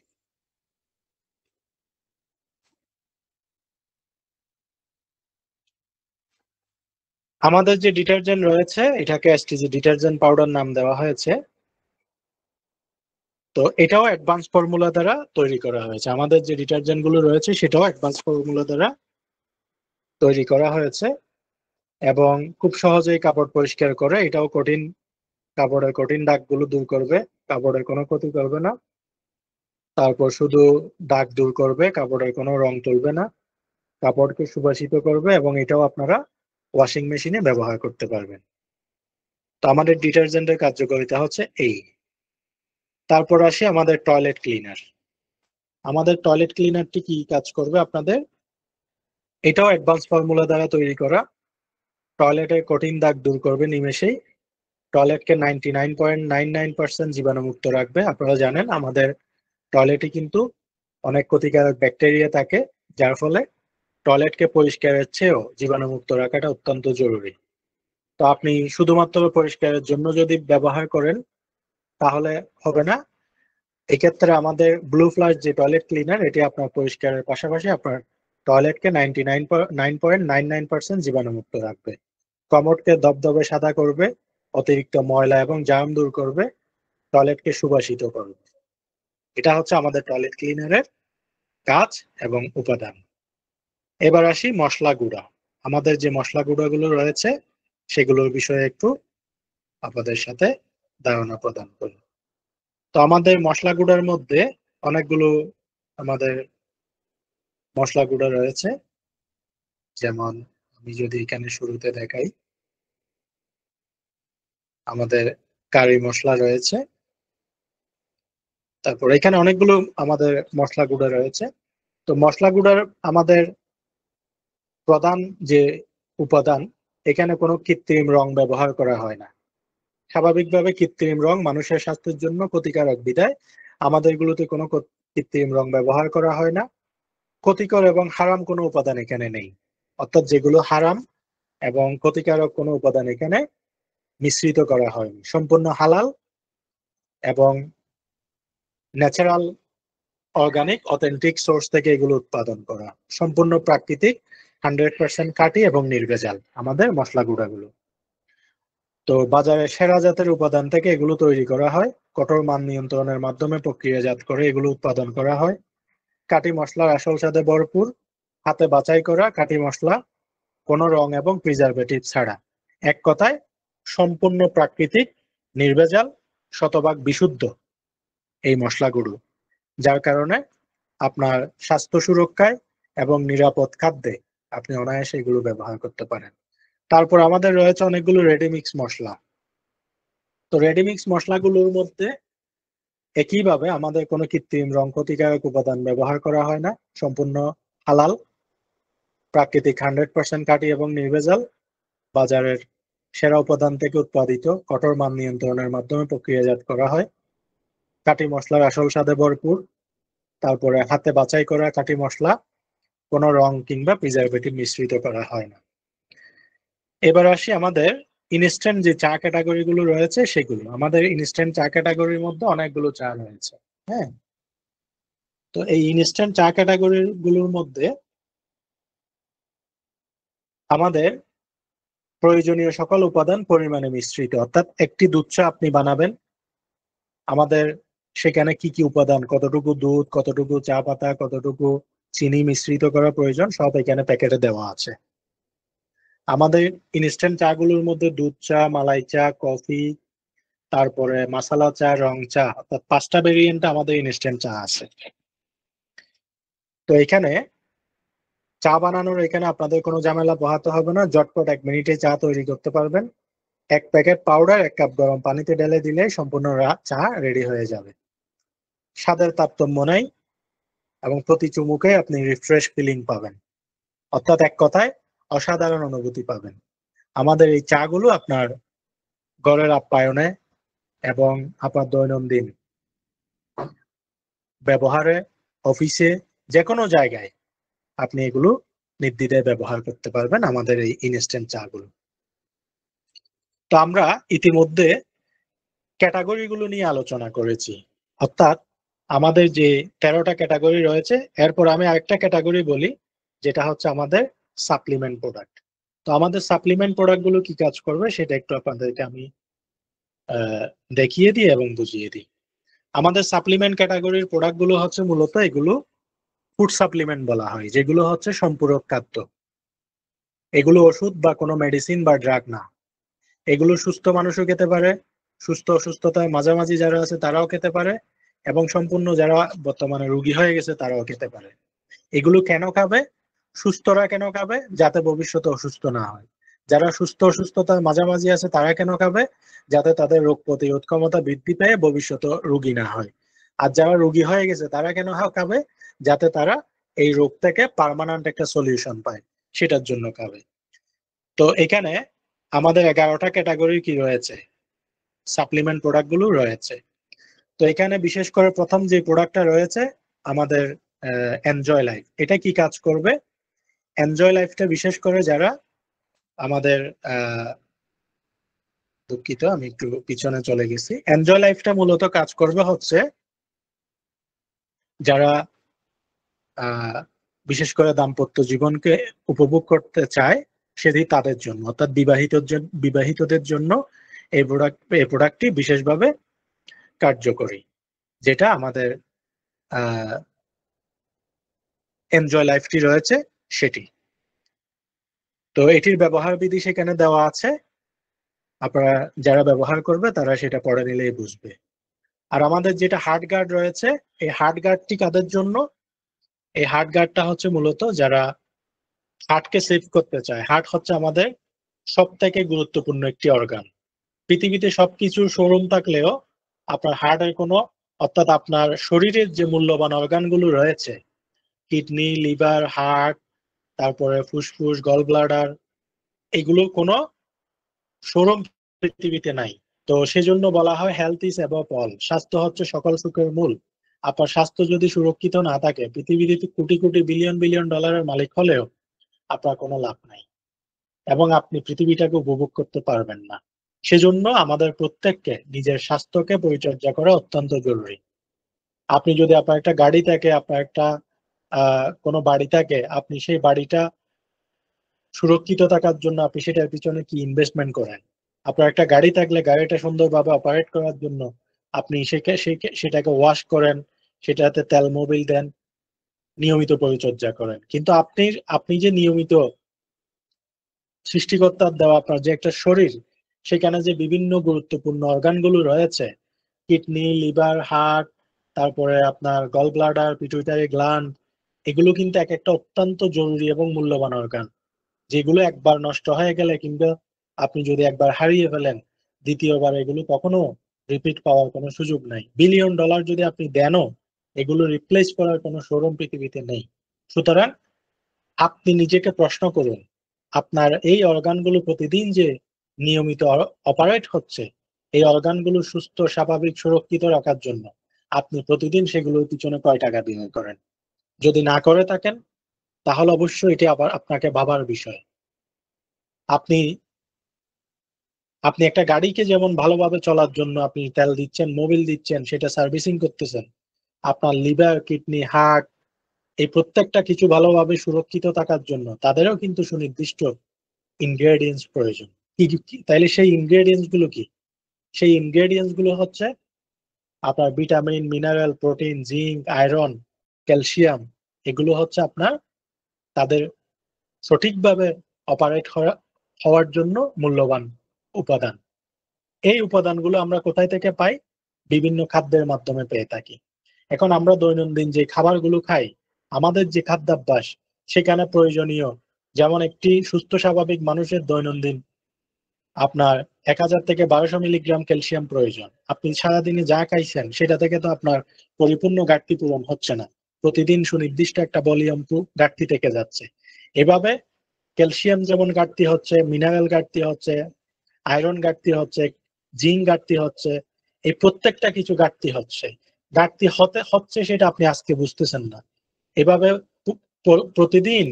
আমাদের যে ডিটারজেন্ট রয়েছে, এটাকে এসটিজি ডিটারজেন্ট পাউডার নাম দেওয়া হয়েছে। তো এটাও অ্যাডভান্স ফর্মুলা দ্বারা তৈরি করা হয়েছে। আমাদের যে ডিটারজেন্ট গুলো রয়েছে, সেটাও অ্যাডভান্স ফর্মুলা দ্বারা তৈরি করা হয়েছে এবং খুব সহজেই কাপড় পরিষ্কার করে। এটাও কাপড়ের কঠিন দাগগুলো দূর করবে, কাপড়ের কোনো ক্ষতি করবে না। তারপর শুধু দাগ দূর করবে, কাপড়ের কোনো রং তুলবে না, কাপড়কে সুবাসিত করবে, এবং এটাও আপনারা ওয়াশিং মেশিনে ব্যবহার করতে পারবেন। তো আমাদের ডিটারজেন্টের কার্যকারিতা হচ্ছে এই। তারপর আসি আমাদের টয়লেট ক্লিনার। আমাদের টয়লেট ক্লিনারটি কি কাজ করবে আপনাদের, এটাও অ্যাডভান্স ফর্মুলা দ্বারা তৈরি করা। টয়লেটের কঠিন দাগ দূর করবে নিমেষেই, টয়লেটকে 99.99% জীবাণুমুক্ত রাখবে। আপনারা জানেন আমাদের টয়লেটে কিন্তু অনেক ক্ষতিকারক ব্যাকটেরিয়া থাকে, যার ফলে টয়লেটকে পরিষ্কারের চেয়েও জীবাণুমুক্ত রাখাটা অত্যন্ত জরুরি। তো আপনি শুধুমাত্র পরিষ্কারের জন্য যদি ব্যবহার করেন, তাহলে হবে না। এক্ষেত্রে আমাদের ব্লু ফ্লাশ যে টয়লেট ক্লিনার, এটি আপনার পরিষ্কারের পাশাপাশি আপনার টয়লেটকে 99.99% জীবাণুমুক্ত রাখবে, কমোডকে দবদবে সাদা করবে, অতিরিক্ত ময়লা এবং জার্ম দূর করবে, টয়লেটকে সুবাসিত করবে। এটা হচ্ছে আমাদের টয়লেট ক্লিনারের কাজ এবং উপাদান। এবার আসি মশলা গুঁড়া। আমাদের যে মশলা গুঁড়াগুলো রয়েছে সেগুলোর বিষয়ে একটু আপনাদের সাথে ধারণা প্রদান করি। তো আমাদের মশলা গুঁড়ার মধ্যে অনেকগুলো আমাদের মশলা গুঁড়া রয়েছে। যেমন আমি যদি এখানে শুরুতে দেখাই, আমাদের কারি মশলা রয়েছে, তারপর এখানে অনেকগুলো আমাদের মশলা গুঁড়া রয়েছে। তো মশলা গুঁড়ার আমাদের প্রধান যে উপাদান, এখানে কোনো কৃত্রিম রং ব্যবহার করা হয় না। স্বাভাবিকভাবে কৃত্রিম রং মানুষের স্বাস্থ্যের জন্য ক্ষতিকারক বিধায় আমাদের গুলোতে কোনো কৃত্রিম রং ব্যবহার করা হয় না। ক্ষতিকর এবং হারাম কোনো উপাদান এখানে নেই, অর্থাৎ যেগুলো হারাম এবং ক্ষতিকারক কোনো উপাদান এখানে মিশ্রিত করা হয়নি। সম্পূর্ণ হালাল এবং ন্যাচারাল, অর্গানিক, অথেন্টিক সোর্স থেকে এগুলো উৎপাদন করা, সম্পূর্ণ প্রাকৃতিক, 100% খাঁটি এবং নির্ভেজাল আমাদের মশলা গুঁড়াগুলো। তো বাজারে সেরা জাতের উপাদান থেকে এগুলো তৈরি করা হয়, কঠোর মান নিয়ন্ত্রণের মাধ্যমে প্রক্রিয়াজাত করে এগুলো উৎপাদন করা হয়। খাঁটি মশলার আসল স্বাদে ভরপুর, হাতে বাছাই করা খাঁটি মশলা, কোনো রং এবং প্রিজারভেটিভ ছাড়া। এক কথায় সম্পূর্ণ প্রাকৃতিক, নির্ভেজাল, শতভাগ বিশুদ্ধ এই মশলাগুলো, যার কারণে আপনার স্বাস্থ্য সুরক্ষায় এবং নিরাপদ খাদ্যে আপনি অনায়াসে এগুলো ব্যবহার করতে পারেন। তারপর আমাদের রয়েছে অনেকগুলো রেডিমিক্স মশলা। তো রেডিমিক্স মশলাগুলোর মধ্যে একইভাবে আমাদের কোনো কৃত্রিম রং, ক্ষতিকারক উপাদান ব্যবহার করা হয় না, সম্পূর্ণ হালাল, প্রাকৃতিক, 100% খাঁটি এবং নির্ভেজাল, বাজারের সেরা উপাদান থেকে উৎপাদিত, কঠোর মান নিয়ন্ত্রণের মাধ্যমে প্রক্রিয়াজাত করা হয়। খাঁটি মশলার আসল স্বাদে ভরপুর, তারপরে হাতে বাছাই করা খাঁটি মশলা, কোনো রং কিংবা প্রিজারভেটিভ মিশ্রিত করা হয় না। এবার আসি আমাদের ইনস্ট্যান্ট যে চা ক্যাটাগরি গুলো রয়েছে সেগুলো। আমাদের ইনস্ট্যান্ট চা ক্যাটাগরির মধ্যে অনেকগুলো চা রয়েছে। হ্যাঁ, তো এই ইনস্ট্যান্ট চা ক্যাটাগরি গুলোর মধ্যে আমাদের প্রয়োজনীয় সকল উপাদান পরিমাণে মিশ্রিত, অর্থাৎ একটি দুধ চা আপনি বানাবেন, আমাদের সেখানে কি কি উপাদান, কতটুকু দুধ, কতটুকু চা পাতা, কতটুকু চিনি মিশ্রিত করা প্রয়োজন, সব এখানে প্যাকেটে দেওয়া আছে। আমাদের ইনস্ট্যান্ট চা গুলোর মধ্যে দুধ চা, মালাই চা, কফি, তারপরে মাসালা চা, রং চা, অর্থাৎ 5টা ভেরিয়েন্ট আমাদের ইনস্ট্যান্ট চা আছে। তো এখানে চা বানানোর এখানে আপনাদের কোনো ঝামেলা পোহাতে হবে না, ঝটপট 1 মিনিটে চা তৈরি করতে পারবেন। 1 প্যাকেট পাউডার 1 কাপ গরম পানিতে ঢেলে দিলে সম্পূর্ণ চা রেডি হয়ে যাবে। স্বাদের তারতম্য নেই এবং প্রতি চুমুকে আপনি রিফ্রেশ ফিলিং পাবেন, অর্থাৎ এক কথায় অসাধারণ অনুভূতি পাবেন। আমাদের এই চা গুলো আপনার ঘরের আপ্যায়নে এবং আপনার দৈনন্দিন ব্যবহারে, অফিসে, যে কোনো জায়গায় আপনি এগুলো নির্দ্বিধায় ব্যবহার করতে পারবেন, আমাদের এই ইনস্ট্যান্ট চা গুলো। তো আমরা ইতিমধ্যে ক্যাটাগরি গুলো নিয়ে আলোচনা করেছি, অর্থাৎ আমাদের যে 13টা ক্যাটাগরি রয়েছে, এরপর আমি আরেকটা ক্যাটাগরি বলি, যেটা হচ্ছে আমাদের সাপ্লিমেন্ট প্রোডাক্ট। তো আমাদের সাপ্লিমেন্ট প্রোডাক্ট গুলো কি কাজ করবে সেটা একটু আপনাদেরকে আমি দেখিয়ে দিই এবং বুঝিয়ে দিই। আমাদের সাপ্লিমেন্ট ক্যাটাগরির প্রোডাক্ট গুলো হচ্ছে মূলত এগুলো ফুড সাপ্লিমেন্ট বলা হয়, যেগুলো হচ্ছে সম্পূরক খাদ্য। এগুলো ওষুধ বা কোনো মেডিসিন বা ড্রাগ না। এগুলো সুস্থ মানুষও খেতে পারে, সুস্থ অসুস্থতায় মাঝামাঝি যারা আছে তারাও খেতে পারে, এবং সম্পূর্ণ যারা বর্তমানে রোগী হয়ে গেছে তারাও খেতে পারে। এগুলো কেন খাবে? সুস্থরা কেন খাবে? যাতে ভবিষ্যতে অসুস্থ না হয়। যারা সুস্থ অসুস্থতার মাঝামাঝি আছে তারা কেন খাবে? যাতে তাদের রোগ প্রতিরোধ ক্ষমতা বৃদ্ধি পেয়ে ভবিষ্যতে রোগী না হয়। আর যারা রোগী হয়ে গেছে তারা কেন খাবে? যাতে তারা এই রোগ থেকে পার্মানেন্ট একটা সলিউশন পায়, সেটার জন্য খাবে। তো এখানে আমাদের 11টা ক্যাটাগরি কি রয়েছে, সাপ্লিমেন্ট প্রোডাক্ট গুলো রয়েছে। তো এখানে বিশেষ করে প্রথম যে প্রোডাক্টটা রয়েছে আমাদের এনজয় লাইফ। এটা কি কাজ করবে? এনজয় লাইফটা বিশেষ করে যারা আমাদের দুঃখিত, আমি একটু পিছনে চলে গেছি। এনজয় লাইফটা মূলত কাজ করবে হচ্ছে যারা বিশেষ করে দাম্পত্য জীবনকে উপভোগ করতে চায় সেটি তাদের জন্য, অর্থাৎ বিবাহিতদের জন্য এই প্রোডাক্টটি বিশেষভাবে কার্যকরী, যেটা আমাদের এনজয় লাইফটি রয়েছে সেটি। তো এটির ব্যবহার বিধি সেখানে দেওয়া আছে, আপনারা যারা ব্যবহার করবে তারা সেটা পড়ে নিলেই বুঝবে। আর আমাদের যেটা হার্ড গার্ড রয়েছে, এই হার্ড গার্ডটি কাদের জন্য? এই হার্ট গার্ডটা হচ্ছে মূলত যারা হার্টকে সেভ করতে চায়। হার্ট হচ্ছে আমাদের সব থেকে গুরুত্বপূর্ণ একটি অর্গান। পৃথিবীতে সবকিছুর শোরুম থাকলেও আপনার হার্টের কোনো, অর্থাৎ আপনার শরীরের যে মূল্যবান অর্গানগুলো রয়েছে, কিডনি, লিভার, হার্ট, তারপরে ফুসফুস, গল ব্লাডার, এগুলো কোনো শোরুম পৃথিবীতে নাই। তো সেজন্য বলা হয় হেলথ ইজ অ্যাবভ অল, স্বাস্থ্য হচ্ছে সকল সুখের মূল। আপনার স্বাস্থ্য যদি সুরক্ষিত না থাকে, পৃথিবীতে কোটি কোটি বিলিয়ন বিলিয়ন ডলারের মালিক হলেও আপনার কোনো লাভ নাই এবং আপনি পৃথিবীটাকে উপভোগ করতে পারবেন না। সেজন্য আমাদের প্রত্যেককে নিজের স্বাস্থ্যকে পরিচর্যা করা অত্যন্ত জরুরি। আপনি যদি আপনার একটা গাড়ি থাকে, আপনার একটা কোনো বাড়ি থাকে, আপনি সেই বাড়িটা সুরক্ষিত থাকার জন্য আপনি সেটার পিছনে কি ইনভেস্টমেন্ট করেন? আপনার একটা গাড়ি থাকলে গাড়িটা সুন্দরভাবে অপারেট করার জন্য আপনি সেটাকে ওয়াশ করেন, সেটাতে তেল মোবিল দেন, নিয়মিত পরিচর্যা করেন। কিন্তু আপনি যে নিয়মিত সৃষ্টিকর্তার দেওয়া আপনার যে একটা শরীর, সেখানে যে বিভিন্ন গুরুত্বপূর্ণ অর্গানগুলো রয়েছে, কিডনি, লিভার, হার্ট, তারপরে আপনার গল ব্লাডার, পিটুইটারি গ্ল্যান্ড, এগুলো কিন্তু এক একটা অত্যন্ত জরুরি এবং মূল্যবান অর্গান, যেগুলো একবার নষ্ট হয়ে গেলে কিংবা আপনি যদি একবার হারিয়ে ফেলেন, দ্বিতীয়বার এগুলো কখনো রিপিট পাওয়ার কোনো সুযোগ নাই। বিলিয়ন ডলার যদি আপনি দেনও, এগুলো রিপ্লেস করার কোনো শোরুম পৃথিবীতে নেই। সুতরাং আপনি নিজেকে প্রশ্ন করুন, আপনার এই অর্গানগুলো প্রতিদিন যে নিয়মিত অপারেট হচ্ছে, এই অর্গানগুলো সুস্থ, স্বাভাবিক, সুরক্ষিত রাখার জন্য আপনি প্রতিদিন সেগুলোর পিছনে কয় টাকা বিনিয়োগ করেন? যদি না করে থাকেন, তাহলে অবশ্যই এটি আবার আপনাকে ভাবার বিষয়। আপনি আপনি একটা গাড়িকে যেমন ভালোভাবে চলার জন্য আপনি তেল দিচ্ছেন, মোবিল দিচ্ছেন, সেটা সার্ভিসিং করতেছেন, আপনার লিভার, কিডনি, হার্ট, এই প্রত্যেকটা কিছু ভালোভাবে সুরক্ষিত থাকার জন্য তাদেরও কিন্তু সুনির্দিষ্ট ইনগ্রেডিয়েন্টস প্রয়োজন। তাইলে সেই ইনগ্রেডিয়েন্টস গুলো কি? সেই ইনগ্রেডিয়েন্টস গুলো হচ্ছে আপনার vitamin, mineral, protein, zinc, iron, calcium. এগুলো হচ্ছে আপনার তাদের সঠিকভাবে অপারেট হওয়ার জন্য মূল্যবান উপাদান। এই উপাদানগুলো আমরা কোথায় থেকে পাই? বিভিন্ন খাদ্যের মাধ্যমে পেয়ে থাকি। এখন আমরা দৈনন্দিন যে খাবারগুলো খাই, আমাদের যে খাদ্যাভ্যাস, সেখানে প্রয়োজনীয়, যেমন একটি সুস্থ স্বাভাবিক মানুষের দৈনন্দিন আপনার 1000 থেকে 1200 মিলিগ্রাম ক্যালসিয়াম প্রয়োজন। আপনি সারাদিনে যা খাইছেন সেটা থেকে তো আপনার পরিপূর্ণ ঘাটতি পূরণ হচ্ছে না, প্রতিদিন সুনির্দিষ্ট একটা ভলিউম ঘাটতি থেকে যাচ্ছে। এভাবে ক্যালসিয়াম যেমন ঘাটতি হচ্ছে, মিনারেল ঘাটতি হচ্ছে, আয়রন ঘাটতি হচ্ছে, জিঙ্ক ঘাটতি হচ্ছে, এই প্রত্যেকটা কিছু ঘাটতি হচ্ছে সেটা আপনি আজকে বুঝতেছেন না। এভাবে প্রতিদিন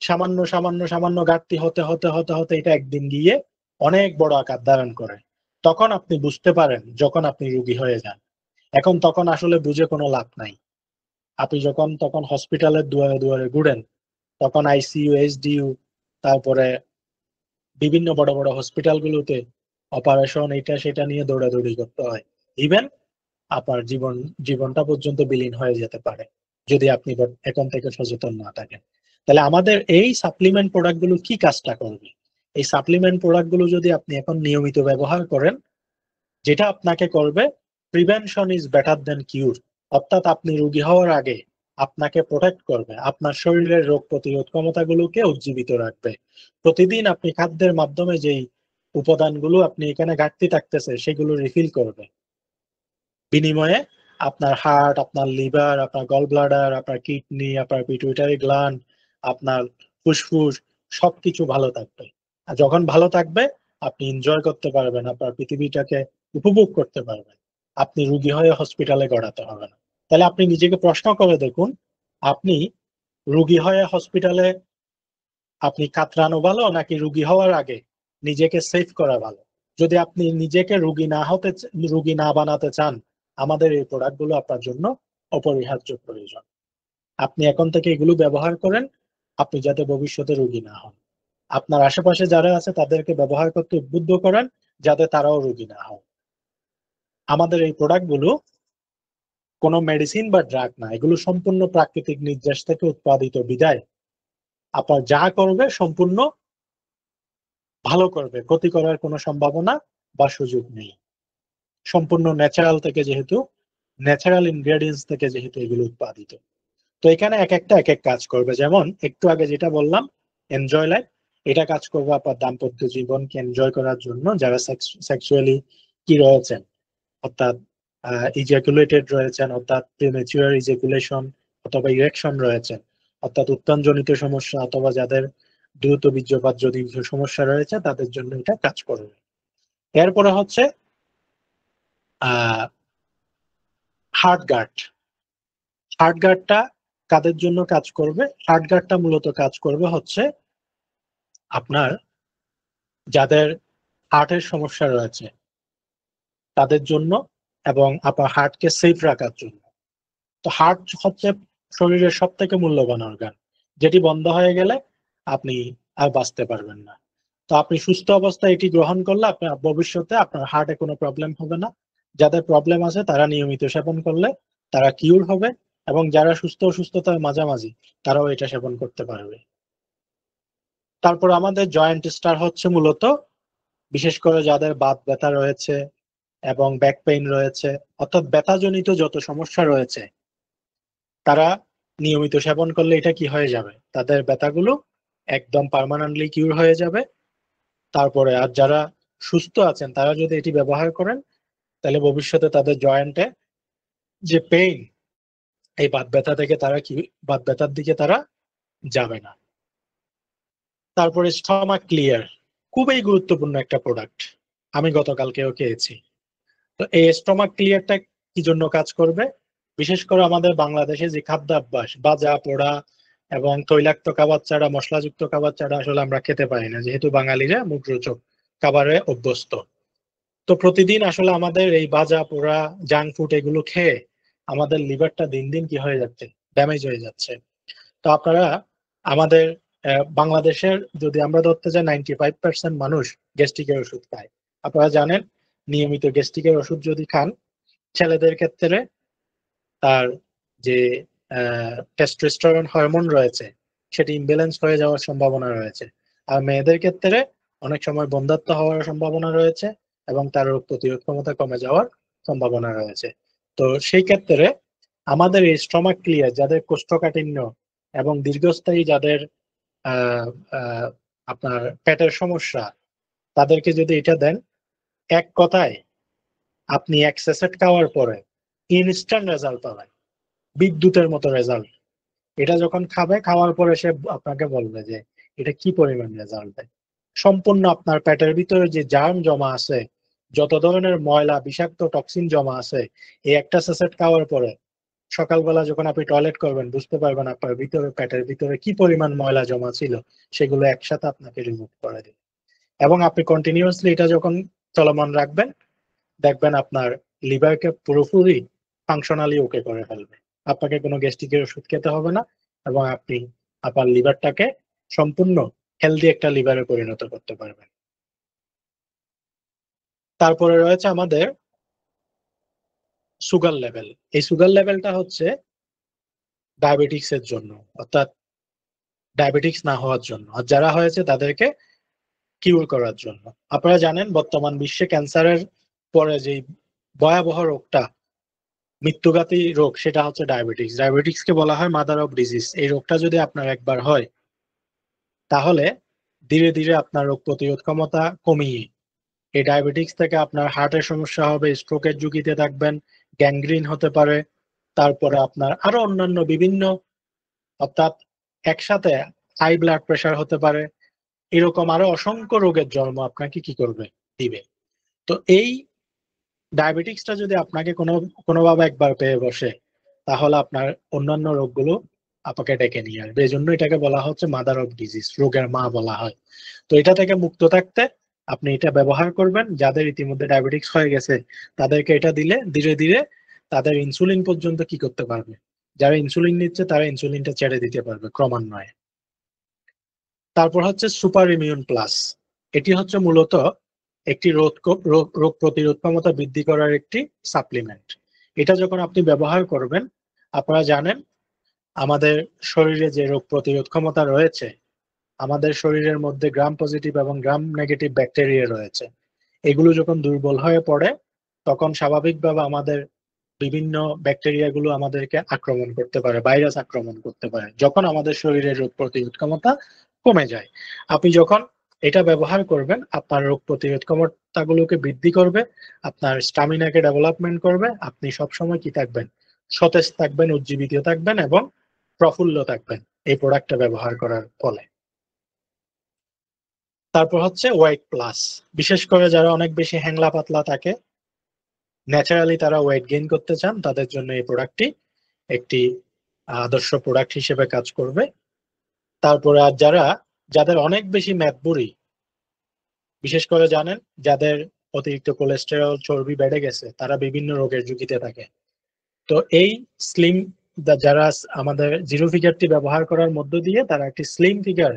সামান্য সামান্য সামান্য ঘাটতি হতে হতে হতে হতে এটা একদিন গিয়ে অনেক বড় আকার ধারণ করে। তখন আপনি বুঝতে পারেন যখন আপনি রোগী হয়ে যান। এখন তখন আসলে বুঝে কোনো লাভ নাই। আপনি যখন তখন হসপিটালের দুয়ারে দুয়ারে ঘুরেন, তখন আইসিইউ, এসডিইউ, তারপরে বিভিন্ন বড় বড় হসপিটালগুলোতে অপারেশন, এটা সেটা নিয়ে দৌড়াদৌড়ি করতে হয়। ইভেন আপনার জীবনটা পর্যন্ত বিলীন হয়ে যেতে পারে যদি আপনি এখন থেকে সচেতন না থাকেন। তাহলে আমাদের এই সাপ্লিমেন্ট প্রোডাক্টগুলো কি কাজটা করবে? এই সাপ্লিমেন্ট প্রোডাক্টগুলো যদি আপনি এখন নিয়মিত ব্যবহার করেন, যেটা আপনাকে করবে, প্রিভেনশন ইজ বেটার দেন কিউর, অর্থাৎ আপনি রোগী হওয়ার আগে আপনাকে প্রোটেক্ট করবে, আপনার শরীরের রোগ প্রতিরোধ ক্ষমতাগুলোকে উজ্জীবিত রাখবে। প্রতিদিন আপনি খাদ্যের মাধ্যমে যেই উপাদানগুলো আপনি এখানে ঘাটতি থাকতেছে সেগুলো রিফিল করবে। বিনিময়ে আপনার হার্ট, আপনার লিভার, আপনার গল ব্লাডার, আপনার কিডনি, আপনার পিটুইটারি গ্ল্যান্ড, আপনার ফুসফুস, সবকিছু ভালো থাকবে। আর যখন ভালো থাকবে, আপনি এনজয় করতে পারবেন, আপনার পৃথিবীটাকে উপভোগ করতে পারবেন। আপনি রোগী হয়ে হসপিটালে গড়াতে হবে না। তাহলে আপনি নিজেকে প্রশ্ন করে দেখুন, আপনি রোগী হয়ে হসপিটালে আপনি কাতরানো ভালো নাকি রোগী হওয়ার আগে নিজেকে সেভ করা ভালো? যদি আপনি নিজেকে রোগী না বানাতে চান, আমাদের এই প্রোডাক্টগুলো আপনার জন্য অপরিহার্য প্রয়োজন। আপনি এখন থেকে এগুলো ব্যবহার করেন, আপনি যাতে ভবিষ্যতে রোগী না হন। আপনার আশেপাশে যারা আছে তাদেরকে ব্যবহার করতে উদ্বুদ্ধ করেন, যাতে তারাও রোগী না হয়। আমাদের এই প্রোডাক্টগুলো কোনো মেডিসিন বা ড্রাগ না, এগুলো সম্পূর্ণ প্রাকৃতিক নির্যাস থেকে উৎপাদিত বিধায় আপনার যা করবে সম্পূর্ণ ভালো করবে, ক্ষতি করার কোনো সম্ভাবনা বা সুযোগ নেই। সম্পূর্ণ ন্যাচারাল থেকে যেহেতু, ন্যাচারাল ইনগ্রেডিয়েন্টস থেকে যেহেতু এগুলো উৎপাদিত, তো এখানে এক একটা এক এক কাজ করবে। যেমন একটু আগে যেটা বললাম এনজয় লাইফ, এটা কাজ করবে আপনার দাম্পত্য জীবনকে এনজয় করার জন্য, যারা সেক্সুয়ালি কি রয়েছেন, অর্থাৎ ইজাকুলেটেড রয়েছেন, অর্থাৎ প্রিমেচুয়ার ইজাকুলেশন অথবা ইরেকশন রয়েছেন, অর্থাৎ উত্তানজনিত সমস্যা অথবা যাদের দ্রুত বীর্যপাত জনিত সমস্যা রয়েছে, তাদের জন্য এটা কাজ করবে। এরপরে হচ্ছে হার্ট গার্ড। হার্ট গার্ডটা কাদের জন্য কাজ করবে? হার্ট গার্ডটা মূলত কাজ করবে হচ্ছে আপনার যাদের হার্টের সমস্যা রয়েছে তাদের জন্য, এবং আপনার হার্টকে সেফ রাখার জন্য। তো হার্ট হচ্ছে শরীরের সব থেকে মূল্যবান অর্গান, যেটি বন্ধ হয়ে গেলে আপনি আর বাঁচতে পারবেন না। তো আপনি সুস্থ অবস্থায় এটি গ্রহণ করলে আপনার ভবিষ্যতে আপনার হার্টে কোনো প্রবলেম হবে না। যাদের প্রবলেম আছে তারা নিয়মিত সেবন করলে তারা কিউর হবে, এবং যারা অসুস্থতার মাঝামাঝি তারাও এটা সেবন করতে পারবে। তারপর আমাদের জয়েন্ট স্টার হচ্ছে মূলত বিশেষ করে যাদের বাত ব্যথা রয়েছে এবং ব্যাক পেইন রয়েছে, অর্থাৎ ব্যথাজনিত যত সমস্যা রয়েছে, তারা নিয়মিত সেবন করলে এটা কি হয়ে যাবে, তাদের ব্যথাগুলো একদম পার্মানেন্টলি কিউর হয়ে যাবে। তারপরে আর যারা সুস্থ আছেন তারা যদি এটি ব্যবহার করেন, তাহলে ভবিষ্যতে তাদের জয়েন্টে যে পেইন, এই বাত ব্যথার দিকে তারা যাবে না। তারপরে স্টমাক ক্লিয়ার, খুবই গুরুত্বপূর্ণ একটা প্রোডাক্ট, আমি গতকালকেও খেয়েছি। তো এই স্টমাক ক্লিয়ারটা কি জন্য কাজ করবে? বিশেষ করে আমাদের বাংলাদেশে যে খাদ্যাভ্যাস, ভাজা পোড়া এবং তৈলাক্ত খাবার ছাড়া, মশলাযুক্ত খাবার ছাড়া আসলে আমরা খেতে পারি না, যেহেতু বাঙালিরা মুখরোচক খাবারে অভ্যস্ত। তো প্রতিদিন আসলে আমাদের এই ভাজা পোড়া জাঙ্ক ফুড এগুলো খেয়ে আমাদের লিভারটা দিন দিন কি হয়ে যাচ্ছে, ড্যামেজ হয়ে যাচ্ছে। তো আপনারা আমাদের বাংলাদেশের যদি আমরা ধরতে যাই 95% মানুষ গ্যাস্ট্রিকের ওষুধ খায়। আপনারা জানেন নিয়মিত গ্যাস্ট্রিকের ওষুধ যদি খান, ছেলেদের ক্ষেত্রে তার যে টেস্টোস্টেরন হরমোন রয়েছে সেটি ইমব্যালেন্স হয়ে যাওয়ার সম্ভাবনা রয়েছে, আর মেয়েদের ক্ষেত্রে অনেক সময় বন্ধ্যাত্ব হওয়ার সম্ভাবনা রয়েছে এবং তার রোগ প্রতিরোধ ক্ষমতা কমে যাওয়ার সম্ভাবনা রয়েছে। তো সেই ক্ষেত্রে আমাদের এই স্টমাক ক্লিয়ার, যাদের কোষ্ঠকাঠিন্য এবং দীর্ঘস্থায়ী যাদের আহ আহ আপনার পেটের সমস্যা, তাদেরকে যদি এটা দেন, এক কথায় আপনি এক সেট খাওয়ার পরে ইনস্ট্যান্ট রেজাল্ট পাবেন, বিদ্যুতের মতো রেজাল্ট। এটা যখন খাওয়ার পরে সে আপনাকে বলবে যে এটা কি পরিমাণ রেজাল্ট দেয়। সম্পূর্ণ আপনার পেটের ভিতরে যে জার্ম জমা আছে, যত ধরনের ময়লা বিষাক্ত টক্সিন জমা আছে, এই একটা সেট খাওয়ার পরে সকালবেলা যখন আপনি টয়লেট করবেন বুঝতে পারবেন আপনার ভিতরে, পেটের ভিতরে কি পরিমাণ ময়লা জমা ছিল, সেগুলো একসাথে আপনাকে রিমুভ করে দেবে। এবং আপনি কন্টিনিউয়াসলি এটা যখন চলমান রাখবেন, দেখবেন আপনার লিভারকে পুরোপুরি ফাংশনালি ওকে করে ফেলবে। আপনাকে কোনো গ্যাস্ট্রিকের ওষুধ খেতে হবে না, এবং আপনি আপনার লিভারটাকে সম্পূর্ণ হেলদি একটা লিভারে পরিণত করতে পারবেন। তারপরে রয়েছে আমাদের সুগার লেভেল। এই সুগার লেভেলটা হচ্ছে ডায়াবেটিক্স এর জন্য, অর্থাৎ ডায়াবেটিক্স না হওয়ার জন্য, আর যারা হয়েছে তাদেরকে কিউর করার জন্য। আপনারা জানেন বর্তমান বিশ্বে ক্যান্সারের পরে যে ভয়াবহ রোগটা, মৃত্যুঘাতী রোগ, সেটা হচ্ছে ডায়াবেটিক্স। ডায়াবেটিক্সকে বলা হয় মাদার অফ ডিজিজ। এই রোগটা যদি আপনার একবার হয়, তাহলে ধীরে ধীরে আপনার রোগ প্রতিরোধ ক্ষমতা কমিয়ে এই ডায়াবেটিক্স থেকে আপনার হার্টের সমস্যা হবে, স্ট্রোকের ঝুঁকিতে থাকবেন, গ্যাংগ্রিন হতে পারে, তারপরে আপনার আরো অন্যান্য বিভিন্ন, অর্থাৎ একসাথে হাই ব্লাড প্রেশার হতে পারে, এরকম আরো অসংখ্য রোগের জন্ম আপনাকে কি করবে, দিবে। তো এই ডায়াবেটিক্সটা যদি আপনাকে কোনোভাবে একবার পেয়ে বসে, তাহলে আপনার অন্যান্য রোগগুলো আপনাকে ডেকে নিয়ে আসবে। এই জন্য এটাকে বলা হচ্ছে মাদার অফ ডিজিজ, রোগের মা বলা হয়। তো এটা থেকে মুক্ত থাকতে আপনি এটা ব্যবহার করবেন। যাদের ইতিমধ্যে ডায়াবেটিক্স হয়ে গেছে তাদেরকে এটা দিলে ধীরে ধীরে তাদের ইনসুলিন পর্যন্ত কি করতে পারবে, যারা ইনসুলিন নিচ্ছে তারা ইনসুলিনটা ছেড়ে দিতে পারবে ক্রমান্বয়ে। তারপর হচ্ছে সুপার ইমিউন প্লাস। এটি হচ্ছে মূলত একটি রোগ প্রতিরোধ ক্ষমতা বৃদ্ধি করার একটি সাপ্লিমেন্ট। এটা যখন আপনি ব্যবহার করবেন, আপনারা জানেন আমাদের শরীরে যে রোগ প্রতিরোধ ক্ষমতা রয়েছে, আমাদের শরীরের মধ্যে গ্রাম পজিটিভ এবং গ্রাম নেগেটিভ ব্যাকটেরিয়া রয়েছে। এগুলো যখন দুর্বল হয়ে পড়ে তখন স্বাভাবিকভাবে আমাদের বিভিন্ন ব্যাকটেরিয়া গুলো আমাদেরকে আক্রমণ করতে পারে, ভাইরাস আক্রমণ করতে পারে যখন আমাদের শরীরের রোগ প্রতিরোধ ক্ষমতা কমে যায়। আপনি যখন এটা ব্যবহার করবেন আপনার রোগ প্রতিরোধ ক্ষমতাগুলোকে বৃদ্ধি করবে, আপনার স্টামিনাকে ডেভেলপমেন্ট করবে, আপনি সবসময় কি থাকবেন, সতেজ থাকবেন, উজ্জীবিত থাকবেন এবং প্রফুল্ল থাকবেন এই প্রোডাক্টটা ব্যবহার করার ফলে। তারপর হচ্ছে ওয়েট প্লাস। বিশেষ করে যারা অনেক বেশি হ্যাংলা পাতলা থাকে, ন্যাচারালি তারা ওয়েট গেইন করতে চান, তাদের জন্য এই প্রোডাক্টটি একটি আদর্শ প্রোডাক্ট হিসেবে কাজ করবে। তারপরে আর যাদের অনেক বেশি মেদবুড়ি, বিশেষ করে জানেন যাদের অতিরিক্ত কোলেস্টেরল চর্বি বেড়ে গেছে তারা বিভিন্ন রোগের ঝুঁকিতে থাকে। তো এই স্লিম যারা আমাদের জিরো ফিগারটি ব্যবহার করার মধ্য দিয়ে তারা একটি স্লিম ফিগার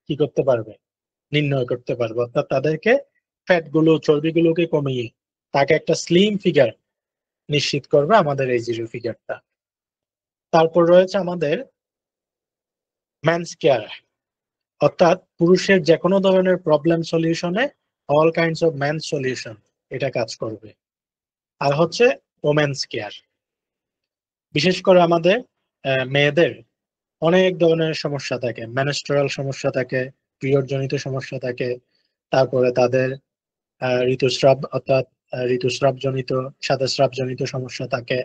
কি করতে পারবে, নির্ণয় করতে পারবে। অর্থাৎ তাদেরকে ফ্যাট গুলো চর্বিগুলোকে কমিয়ে তাকে একটা স্লিম ফিগার নিশ্চিত করবে আমাদের এই জিরো ফিগারটা। তারপর রয়েছে আমাদের মেন্স কেয়ার, অর্থাৎ পুরুষের যে কোনো ধরনের প্রবলেম সলিউশনে all kinds of men's solution এটা কাজ করবে। আর হচ্ছে ওমেন্স কেয়ার, বিশেষ করে আমাদের মেয়েদের অনেক ধরনের সমস্যা থাকে, মেনস্ট্রুয়াল সমস্যা থাকে, পিরিয়ড জনিত সমস্যা থাকে, তারপরে তাদের ঋতুস্রাব অর্থাৎ ঋতুস্রাব জনিত সাদাস্রাব জনিত সমস্যা থাকে,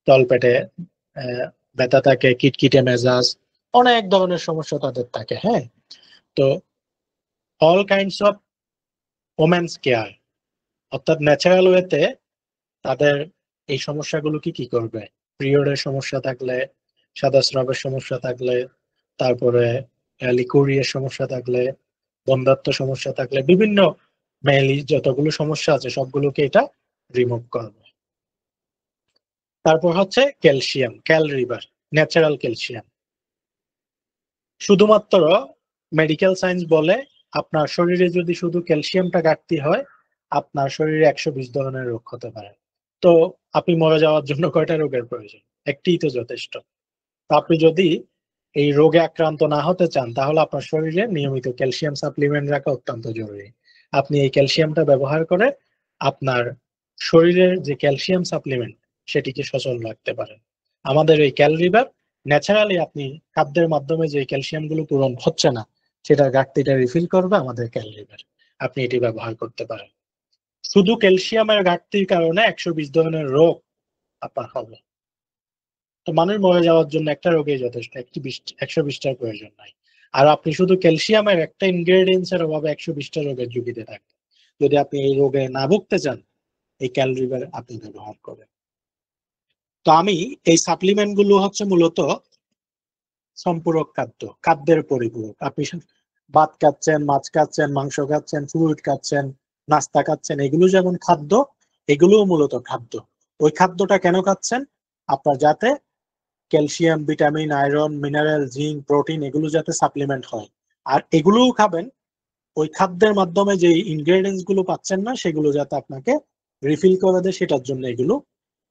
তলপেটে ব্যথা থাকে, কিটকিটে মেজাজ, অনেক ধরনের সমস্যা তাদের থাকে। হ্যাঁ, তো all kinds of women's care অর্থাৎ ন্যাচারাল ওয়েতে তাদের এই সমস্যাগুলো কি করবে, পিরিয়ডের সমস্যা থাকলে, সাদাস্রাবের সমস্যা থাকলে, তারপরে লিকুরিয়ার সমস্যা থাকলে, বন্ধ্যাত্ব সমস্যা থাকলে, বিভিন্ন মেইলি যতগুলো সমস্যা আছে সবগুলোকে এটা রিমুভ করবে। তারপর হচ্ছে ক্যালসিয়াম, ক্যাল রিভার, ন্যাচারাল ক্যালসিয়াম। শুধুমাত্র মেডিকেল সায়েন্স বলে আপনার শরীরে যদি শুধু ক্যালসিয়ামটা ঘাটতি হয় আপনার শরীরে 120 ধরনের রোগ হতে পারে। তো আপনি মরে যাওয়ার জন্য কয়টা রোগের প্রয়োজন, একটিই তো যথেষ্ট। আপনি যদি এই রোগে আক্রান্ত না হতে চান তাহলে আপনার শরীরে নিয়মিত ক্যালসিয়াম সাপ্লিমেন্ট রাখা অত্যন্ত জরুরি। আপনি এই ক্যালসিয়ামটা ব্যবহার করে আপনার শরীরের যে ক্যালসিয়াম সাপ্লিমেন্ট সেটিকে সচল রাখতে পারেন। আমাদের এই ক্যালরিভার ন্যাচারালি আপনি খাদ্যের মাধ্যমে যে ক্যালসিয়াম গুলো পূরণ হচ্ছে না সেটার ঘাটতিটা রিফিল করবে আমাদের ক্যালরিভার, আপনি এটি ব্যবহার করতে পারেন। শুধু ক্যালসিয়ামের ঘাটতির কারণে 120 ধরনের রোগ আপনার হবে। তো মানুষ মরে যাওয়ার জন্য একটা রোগই যথেষ্ট, 120টার প্রয়োজন নাই। আর আপনি শুধু ক্যালসিয়ামের একটা ইনগ্রেডিয়েন্টস এর অভাবে 120টা রোগের ঝুঁকিতে থাকবেন। যদি আপনি এই রোগে না ভুগতে চান এই ক্যালরিভার আপনি ব্যবহার করেন। তো আমি এই সাপ্লিমেন্ট গুলো হচ্ছে মূলত সম্পূরক খাদ্য, খাদ্যের পরিপূরক। আপনি ভাত খাচ্ছেন, মাছ খাচ্ছেন, মাংস খাচ্ছেন, ফ্রুট খাচ্ছেন, নাস্তা খাচ্ছেন, এগুলো যেমন খাদ্য, এগুলোও মূলত খাদ্য। ওই খাদ্যটা কেন খাচ্ছেন, আপনার যাতে calcium, vitamin, iron, mineral, zinc, protein এগুলো যাতে সাপ্লিমেন্ট হয়। আর এগুলোও খাবেন ওই খাদ্যের মাধ্যমে যে ইনগ্রেডিয়েন্টস গুলো পাচ্ছেন না সেগুলো যাতে আপনাকে রিফিল করে দেয়, সেটার জন্য এগুলো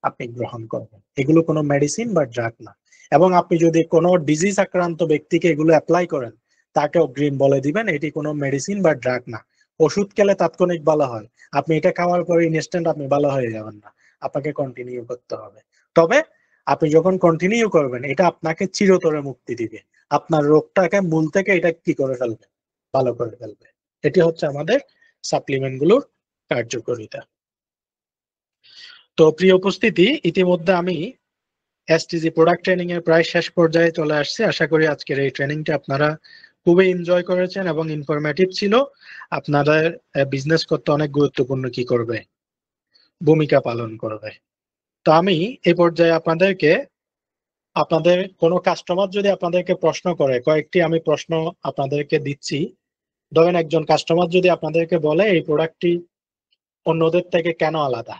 আপনি গ্রহণ করবেন। এগুলো কোনো মেডিসিন বা ড্রাগ না। এবং আপনি যদি কোনো ডিজিজ আক্রান্ত ব্যক্তিকে এগুলো অ্যাপ্লাই করেন তাকে অগ্রিম বলে দিবেন এটি কোনো মেডিসিন বা ড্রাগ না। ওষুধ খেলে তাৎক্ষণিক ভালো হয়, আপনি এটা খাওয়ার পরে ইনস্ট্যান্ট আপনি ভালো হয়ে যাবেন না, আপনাকে কন্টিনিউ করতে হবে। তবে আপনি যখন কন্টিনিউ করবেন এটা আপনাকে চিরতরে মুক্তি দিবে, আপনার রোগটাকে মূল থেকে এটা কি করে ফেলবে, ভালো করে ফেলবে। এটি হচ্ছে আমাদের সাপ্লিমেন্ট গুলোর কার্যকারিতা। তো প্রিয় উপস্থিতি, ইতিমধ্যে আমি এসটিজি প্রোডাক্ট ট্রেনিং এর প্রায় শেষ পর্যায়ে চলে আসছি। আশা করি আজকের এই ট্রেনিংটা আপনারা খুবই এনজয় করেছেন এবং ইনফরমেটিভ ছিল। আপনাদের বিজনেস করতে অনেক গুরুত্বপূর্ণ কি করবে, ভূমিকা পালন করবে। তো আমি এই পর্যায়ে আপনাদের কোনো কাস্টমার যদি আপনাদেরকে প্রশ্ন করে, কয়েকটি আমি প্রশ্ন আপনাদেরকে দিচ্ছি, ধরেন একজন কাস্টমার যদি আপনাদেরকে বলে এই প্রোডাক্টটি অন্যদের থেকে কেন আলাদা,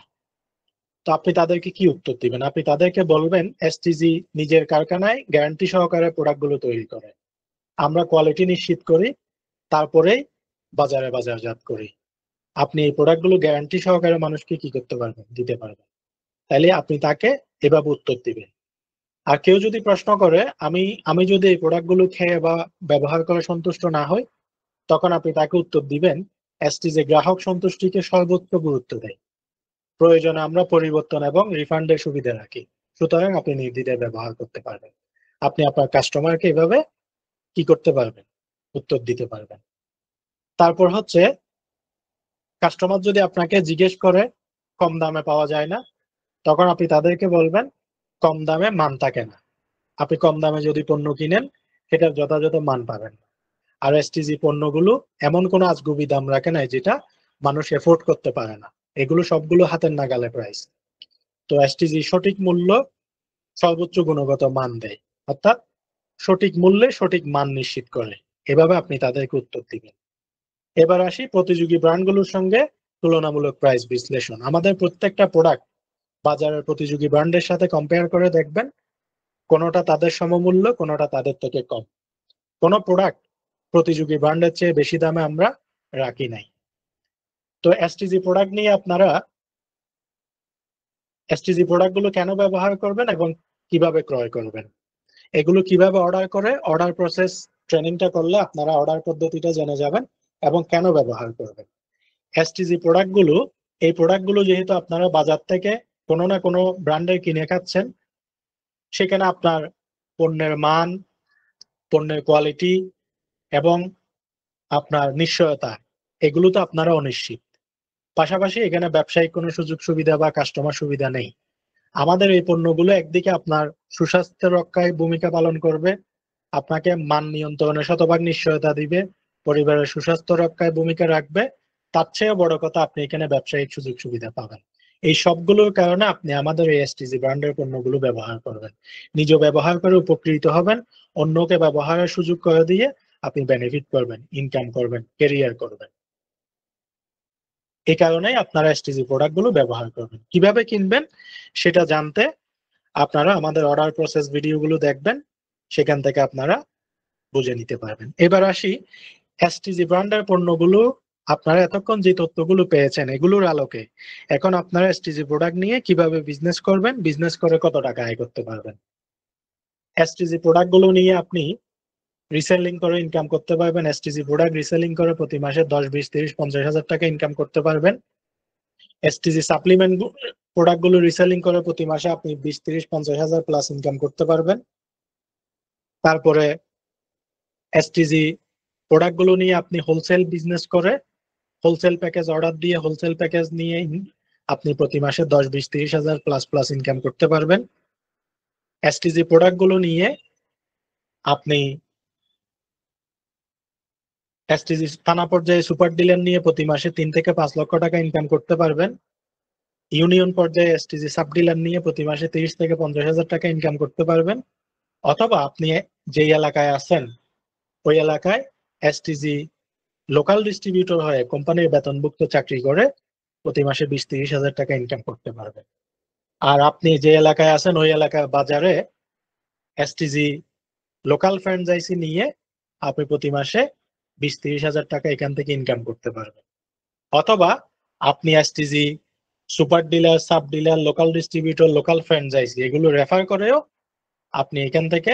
তো আপনি তাদেরকে কি উত্তর দিবেন? আপনি তাদেরকে বলবেন এসটিজি নিজের কারখানায় গ্যারান্টি সহকারে প্রোডাক্টগুলো তৈরি করে, আমরা কোয়ালিটি নিশ্চিত করি, তারপরেই বাজারে বাজারজাত করি। আপনি এই প্রোডাক্টগুলো গ্যারান্টি সহকারে মানুষকে কি করতে পারবেন? দিতে পারবেন। তাইলে আপনি তাকে এভাবে উত্তর দিবেন। আর কেউ যদি প্রশ্ন করে আমি যদি এই প্রোডাক্টগুলো খেয়ে বা ব্যবহার করে সন্তুষ্ট না হই, তখন আপনি তাকে উত্তর দিবেন এসটিজি গ্রাহক সন্তুষ্টিকে সর্বোচ্চ গুরুত্ব দেয়, প্রয়োজনে আমরা পরিবর্তন এবং রিফান্ডের সুবিধা রাখি, সুতরাং আপনি নির্দ্বিধায় ব্যবহার করতে পারবেন। আপনি আপনার কাস্টমারকে এভাবে কি করতে পারবেন? উত্তর দিতে পারবেন। তারপর হচ্ছে কাস্টমার যদি আপনাকে জিজ্ঞেস করে কম দামে পাওয়া যায় না, তখন আপনি তাদেরকে বলবেন কম দামে মান থাকে না। আপনি কম দামে যদি পণ্য কিনেন সেটার যথাযথ মান পাবেন না। আর এসটিজি পণ্যগুলো এমন কোনো আজগুবি দাম রাখে না যেটা মানুষ এফোর্ড করতে পারে না, এগুলো সবগুলো হাতের নাগালে প্রাইস। তো এসটিজি সঠিক মূল্য সর্বোচ্চ গুণগত মান দেয়, অর্থাৎ সঠিক মূল্যে সঠিক মান নিশ্চিত করে। এভাবে আপনি তাদেরকে উত্তর দিবেন। এবার আসি প্রতিযোগী ব্র্যান্ডগুলোর সঙ্গে তুলনামূলক প্রাইস বিশ্লেষণ। আমাদের প্রত্যেকটা প্রোডাক্ট বাজারের প্রতিযোগী ব্র্যান্ডের সাথে কম্পেয়ার করে দেখবেন, কোনোটা তাদের সমমূল্য, কোনোটা তাদের থেকে কম। কোনো প্রোডাক্ট প্রতিযোগী ব্র্যান্ডের চেয়ে বেশি দামে আমরা রাখি নাই। তো এসটিজি প্রোডাক্ট নিয়ে আপনারা এসটিজি প্রোডাক্টগুলো কেন ব্যবহার করবেন এবং কিভাবে ক্রয় করবেন, এগুলো কিভাবে অর্ডার করে, অর্ডার প্রসেস ট্রেনিংটা করলে আপনারা অর্ডার পদ্ধতিটা জেনে যাবেন এবং কেন ব্যবহার করবেন। এসটিজি প্রোডাক্টগুলো, এই প্রোডাক্টগুলো যেহেতু আপনারা বাজার থেকে কোনো না কোনো ব্র্যান্ডের কিনে খাচ্ছেন, সেখানে আপনার পণ্যের মান, পণ্যের কোয়ালিটি এবং আপনার নিশ্চয়তা, এগুলো তো আপনারা অনিশ্চিত। পাশাপাশি এখানে ব্যবসায়িক কোনো সুযোগ সুবিধা বা কাস্টমার সুবিধা নেই। আমাদের এই পণ্যগুলো একদিকে আপনার সুস্বাস্থ্য রক্ষায় ভূমিকা পালন করবে, আপনাকে মান নিয়ন্ত্রণে শতভাগ নিশ্চয়তা দিবে, পরিবারের সুস্বাস্থ্য রক্ষায় ভূমিকা রাখবে, তার চেয়েও বড় কথা আপনি এখানে ব্যবসায়িক সুযোগ সুবিধা পাবেন। এই সবগুলোর কারণে আপনি আমাদের এই এসটিজি ব্র্যান্ডের পণ্যগুলো ব্যবহার করবেন, নিজে ব্যবহার করে উপকৃত হবেন, অন্যকে ব্যবহারের সুযোগ করে দিয়ে আপনি বেনিফিট করবেন, ইনকাম করবেন, কেরিয়ার করবেন। এই কারণেই আপনারা এসটিজি প্রোডাক্টগুলো ব্যবহার করবেন। কিভাবে কিনবেন সেটা জানতে আপনারা আমাদের অর্ডার প্রসেস ভিডিওগুলো দেখবেন, সেখান থেকে আপনারা বুঝে নিতে পারবেন। এবার আসি এসটিজি ব্র্যান্ডের পণ্যগুলো আপনারা এতক্ষণ যে তথ্যগুলো পেয়েছেন এগুলোর আলোকে এখন আপনারা এসটিজি প্রোডাক্ট নিয়ে কিভাবে বিজনেস করবেন, বিজনেস করে কত টাকা আয় করতে পারবেন। এসটিজি প্রোডাক্টগুলো নিয়ে আপনি রিসেলিং করে ইনকাম করতে পারবেন। এসটিজি প্রোডাক্ট রিসেলিং করে প্রতি মাসে 10, 20, 30, 50,000 টাকা ইনকাম করতে পারবেন। এসটিজি সাপ্লিমেন্ট প্রোডাক্টগুলো রিসেলিং করে প্রতি মাসে আপনি 20, 30, 50,000 প্লাস ইনকাম করতে পারবেন। তারপরে এসটিজি প্রোডাক্টগুলো নিয়ে আপনি হোলসেল বিজনেস করে হোলসেল প্যাকেজ অর্ডার দিয়ে হোলসেল প্যাকেজ নিয়ে আপনি প্রতি মাসে 10, 20, 30,000 প্লাস প্লাস ইনকাম করতে পারবেন। এসটিজি প্রোডাক্টগুলো নিয়ে আপনি এসটিজি থানা পর্যায়ে সুপার ডিলার নিয়ে প্রতি মাসে 3 থেকে 5 লক্ষ টাকা ইনকাম করতে পারবেন। ইউনিয়ন পর্যায়ে এসটিজি সাব ডিলার নিয়ে প্রতি মাসে 30 থেকে 50,000 টাকা ইনকাম করতে পারবেন। অথবা আপনি যেই এলাকায় আছেন ওই এলাকায় এসটিজি লোকাল ডিস্ট্রিবিউটর হয়ে কোম্পানির বেতনভুক্ত চাকরি করে প্রতি মাসে 20-30,000 টাকা ইনকাম করতে পারবেন। আর আপনি যে এলাকায় আছেন ওই এলাকার বাজারে এসটিজি লোকাল ফ্র্যাঞ্চাইজি নিয়ে আপনি প্রতি মাসে 20-30,000 টাকা এখান থেকে ইনকাম করতে পারবেন। অথবা আপনি STG super dealer, sub dealer, local distributor, local franchise এগুলো রেফার করেও আপনি এখান থেকে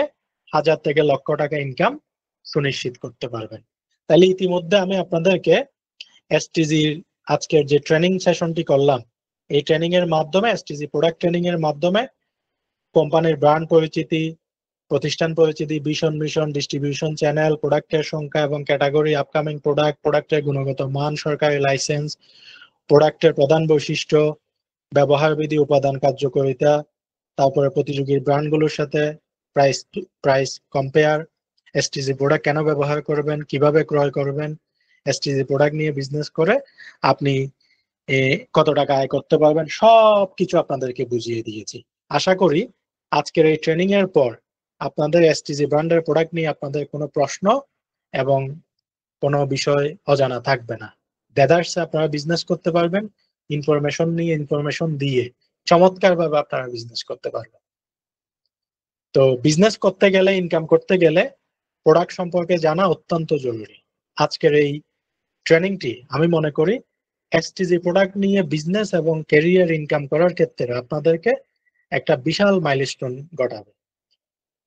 1,000 থেকে লক্ষ টাকা ইনকাম সুনিশ্চিত করতে পারবেন। তাহলে ইতিমধ্যে আমি আপনাদেরকে এসটিজির আজকের যে ট্রেনিং সেশনটি করলাম, এই ট্রেনিং এর মাধ্যমে এসটিজি প্রোডাক্ট ট্রেনিং এর মাধ্যমে কোম্পানির ব্র্যান্ড পরিচিতি, প্রতিষ্ঠান পরিচিতি, ভিশন মিশন, ডিস্ট্রিবিউশন চ্যানেল, প্রোডাক্টের সংখ্যা এবং ক্যাটাগরি, আপকামিং প্রোডাক্ট, প্রোডাক্টের গুণগত মান, সরকারি লাইসেন্স, প্রোডাক্টের প্রধান বৈশিষ্ট্য, ব্যবহার বিধি, উপাদান কার্যকারিতা, তারপরে প্রতিযোগী ব্র্যান্ডগুলোর সাথে price price compare, STG product কেন ব্যবহার করবেন, কিভাবে ক্রয় করবেন, এসটিজি প্রোডাক্ট নিয়ে বিজনেস করে আপনি কত টাকা আয় করতে পারবেন, সবকিছু আপনাদেরকে বুঝিয়ে দিয়েছি। আশা করি আজকের এই ট্রেনিং এর পর আপনাদের এসটিজি ব্র্যান্ডের প্রোডাক্ট নিয়ে আপনাদের কোনো প্রশ্ন এবং কোনো বিষয় অজানা থাকবে না। দেদারসে আপনারা বিজনেস করতে পারবেন, ইনফরমেশন নিয়ে, ইনফরমেশন দিয়ে চমৎকার ভাবে আপনারা বিজনেস করতে পারবেন। তো বিজনেস করতে গেলে, ইনকাম করতে গেলে প্রোডাক্ট সম্পর্কে জানা অত্যন্ত জরুরি। আজকের এই ট্রেনিংটি আমি মনে করি এসটিজি প্রোডাক্ট নিয়ে বিজনেস এবং ক্যারিয়ার ইনকাম করার ক্ষেত্রে আপনাদেরকে একটা বিশাল মাইলস্টোন ঘটাবে।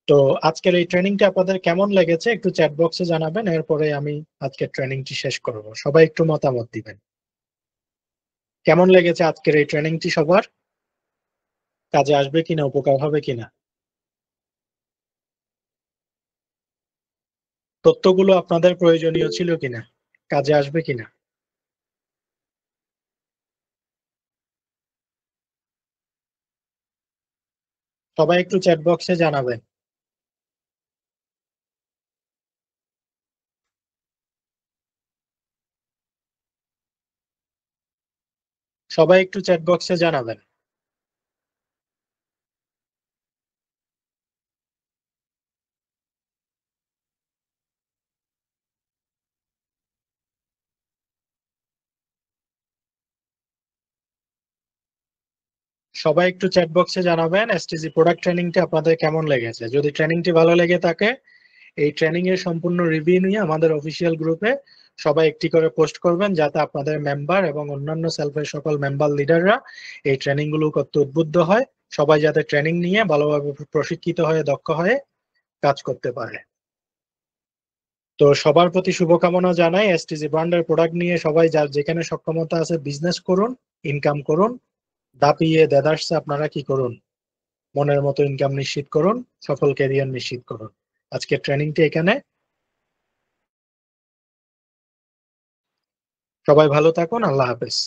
তো আজকের এই ট্রেনিংটা আপনাদের কেমন লেগেছে একটু চ্যাট বক্সে জানাবেন, এরপরে আমি আজকের ট্রেনিংটি শেষ করব। সবাই একটু মতামত দিবেন। কেমন লেগেছে আজকের এই ট্রেনিংটি, সবার কাজে আসবে কিনা, উপকার হবে কিনা, তথ্যগুলো আপনাদের প্রয়োজনীয় ছিল কিনা, কাজে আসবে কিনা? সবাই একটু চ্যাট বক্সে জানাবেন। সবাই একটু চ্যাট বক্সে জানাবেন। সবাই একটু চ্যাট বক্সে জানাবেন এসটিজি প্রোডাক্ট ট্রেনিংটি আপনাদের কেমন লেগেছে। যদি ট্রেনিংটি ভালো লেগে থাকে এই ট্রেনিং এর সম্পূর্ণ রিভিউ নিয়ে আমাদের অফিসিয়াল গ্রুপে সবাই একটি করে পোস্ট করবেন, যাতে আপনাদের মেম্বার এবং অন্যান্য সেলফের সকল মেম্বার লিডাররা এই ট্রেনিং গুলো করতে উদ্বুদ্ধ হয়, সবাই যাতে ট্রেনিং নিয়ে ভালোভাবে প্রশিক্ষিত হয়ে দক্ষ হয়ে কাজ করতে পারে। তো সবার প্রতি শুভকামনা জানাই। এসটিজি ব্র্যান্ডের প্রোডাক্ট নিয়ে সবাই যার যেখানে সক্ষমতা আছে বিজনেস করুন, ইনকাম করুন, দাপিয়ে দেদারসে আপনারা কি করুন, মনের মতো ইনকাম নিশ্চিত করুন, সফল ক্যারিয়ার নিশ্চিত করুন। আজকে ট্রেনিংটি এখানে। সবাই ভালো থাকুন, আল্লাহ হাফেজ।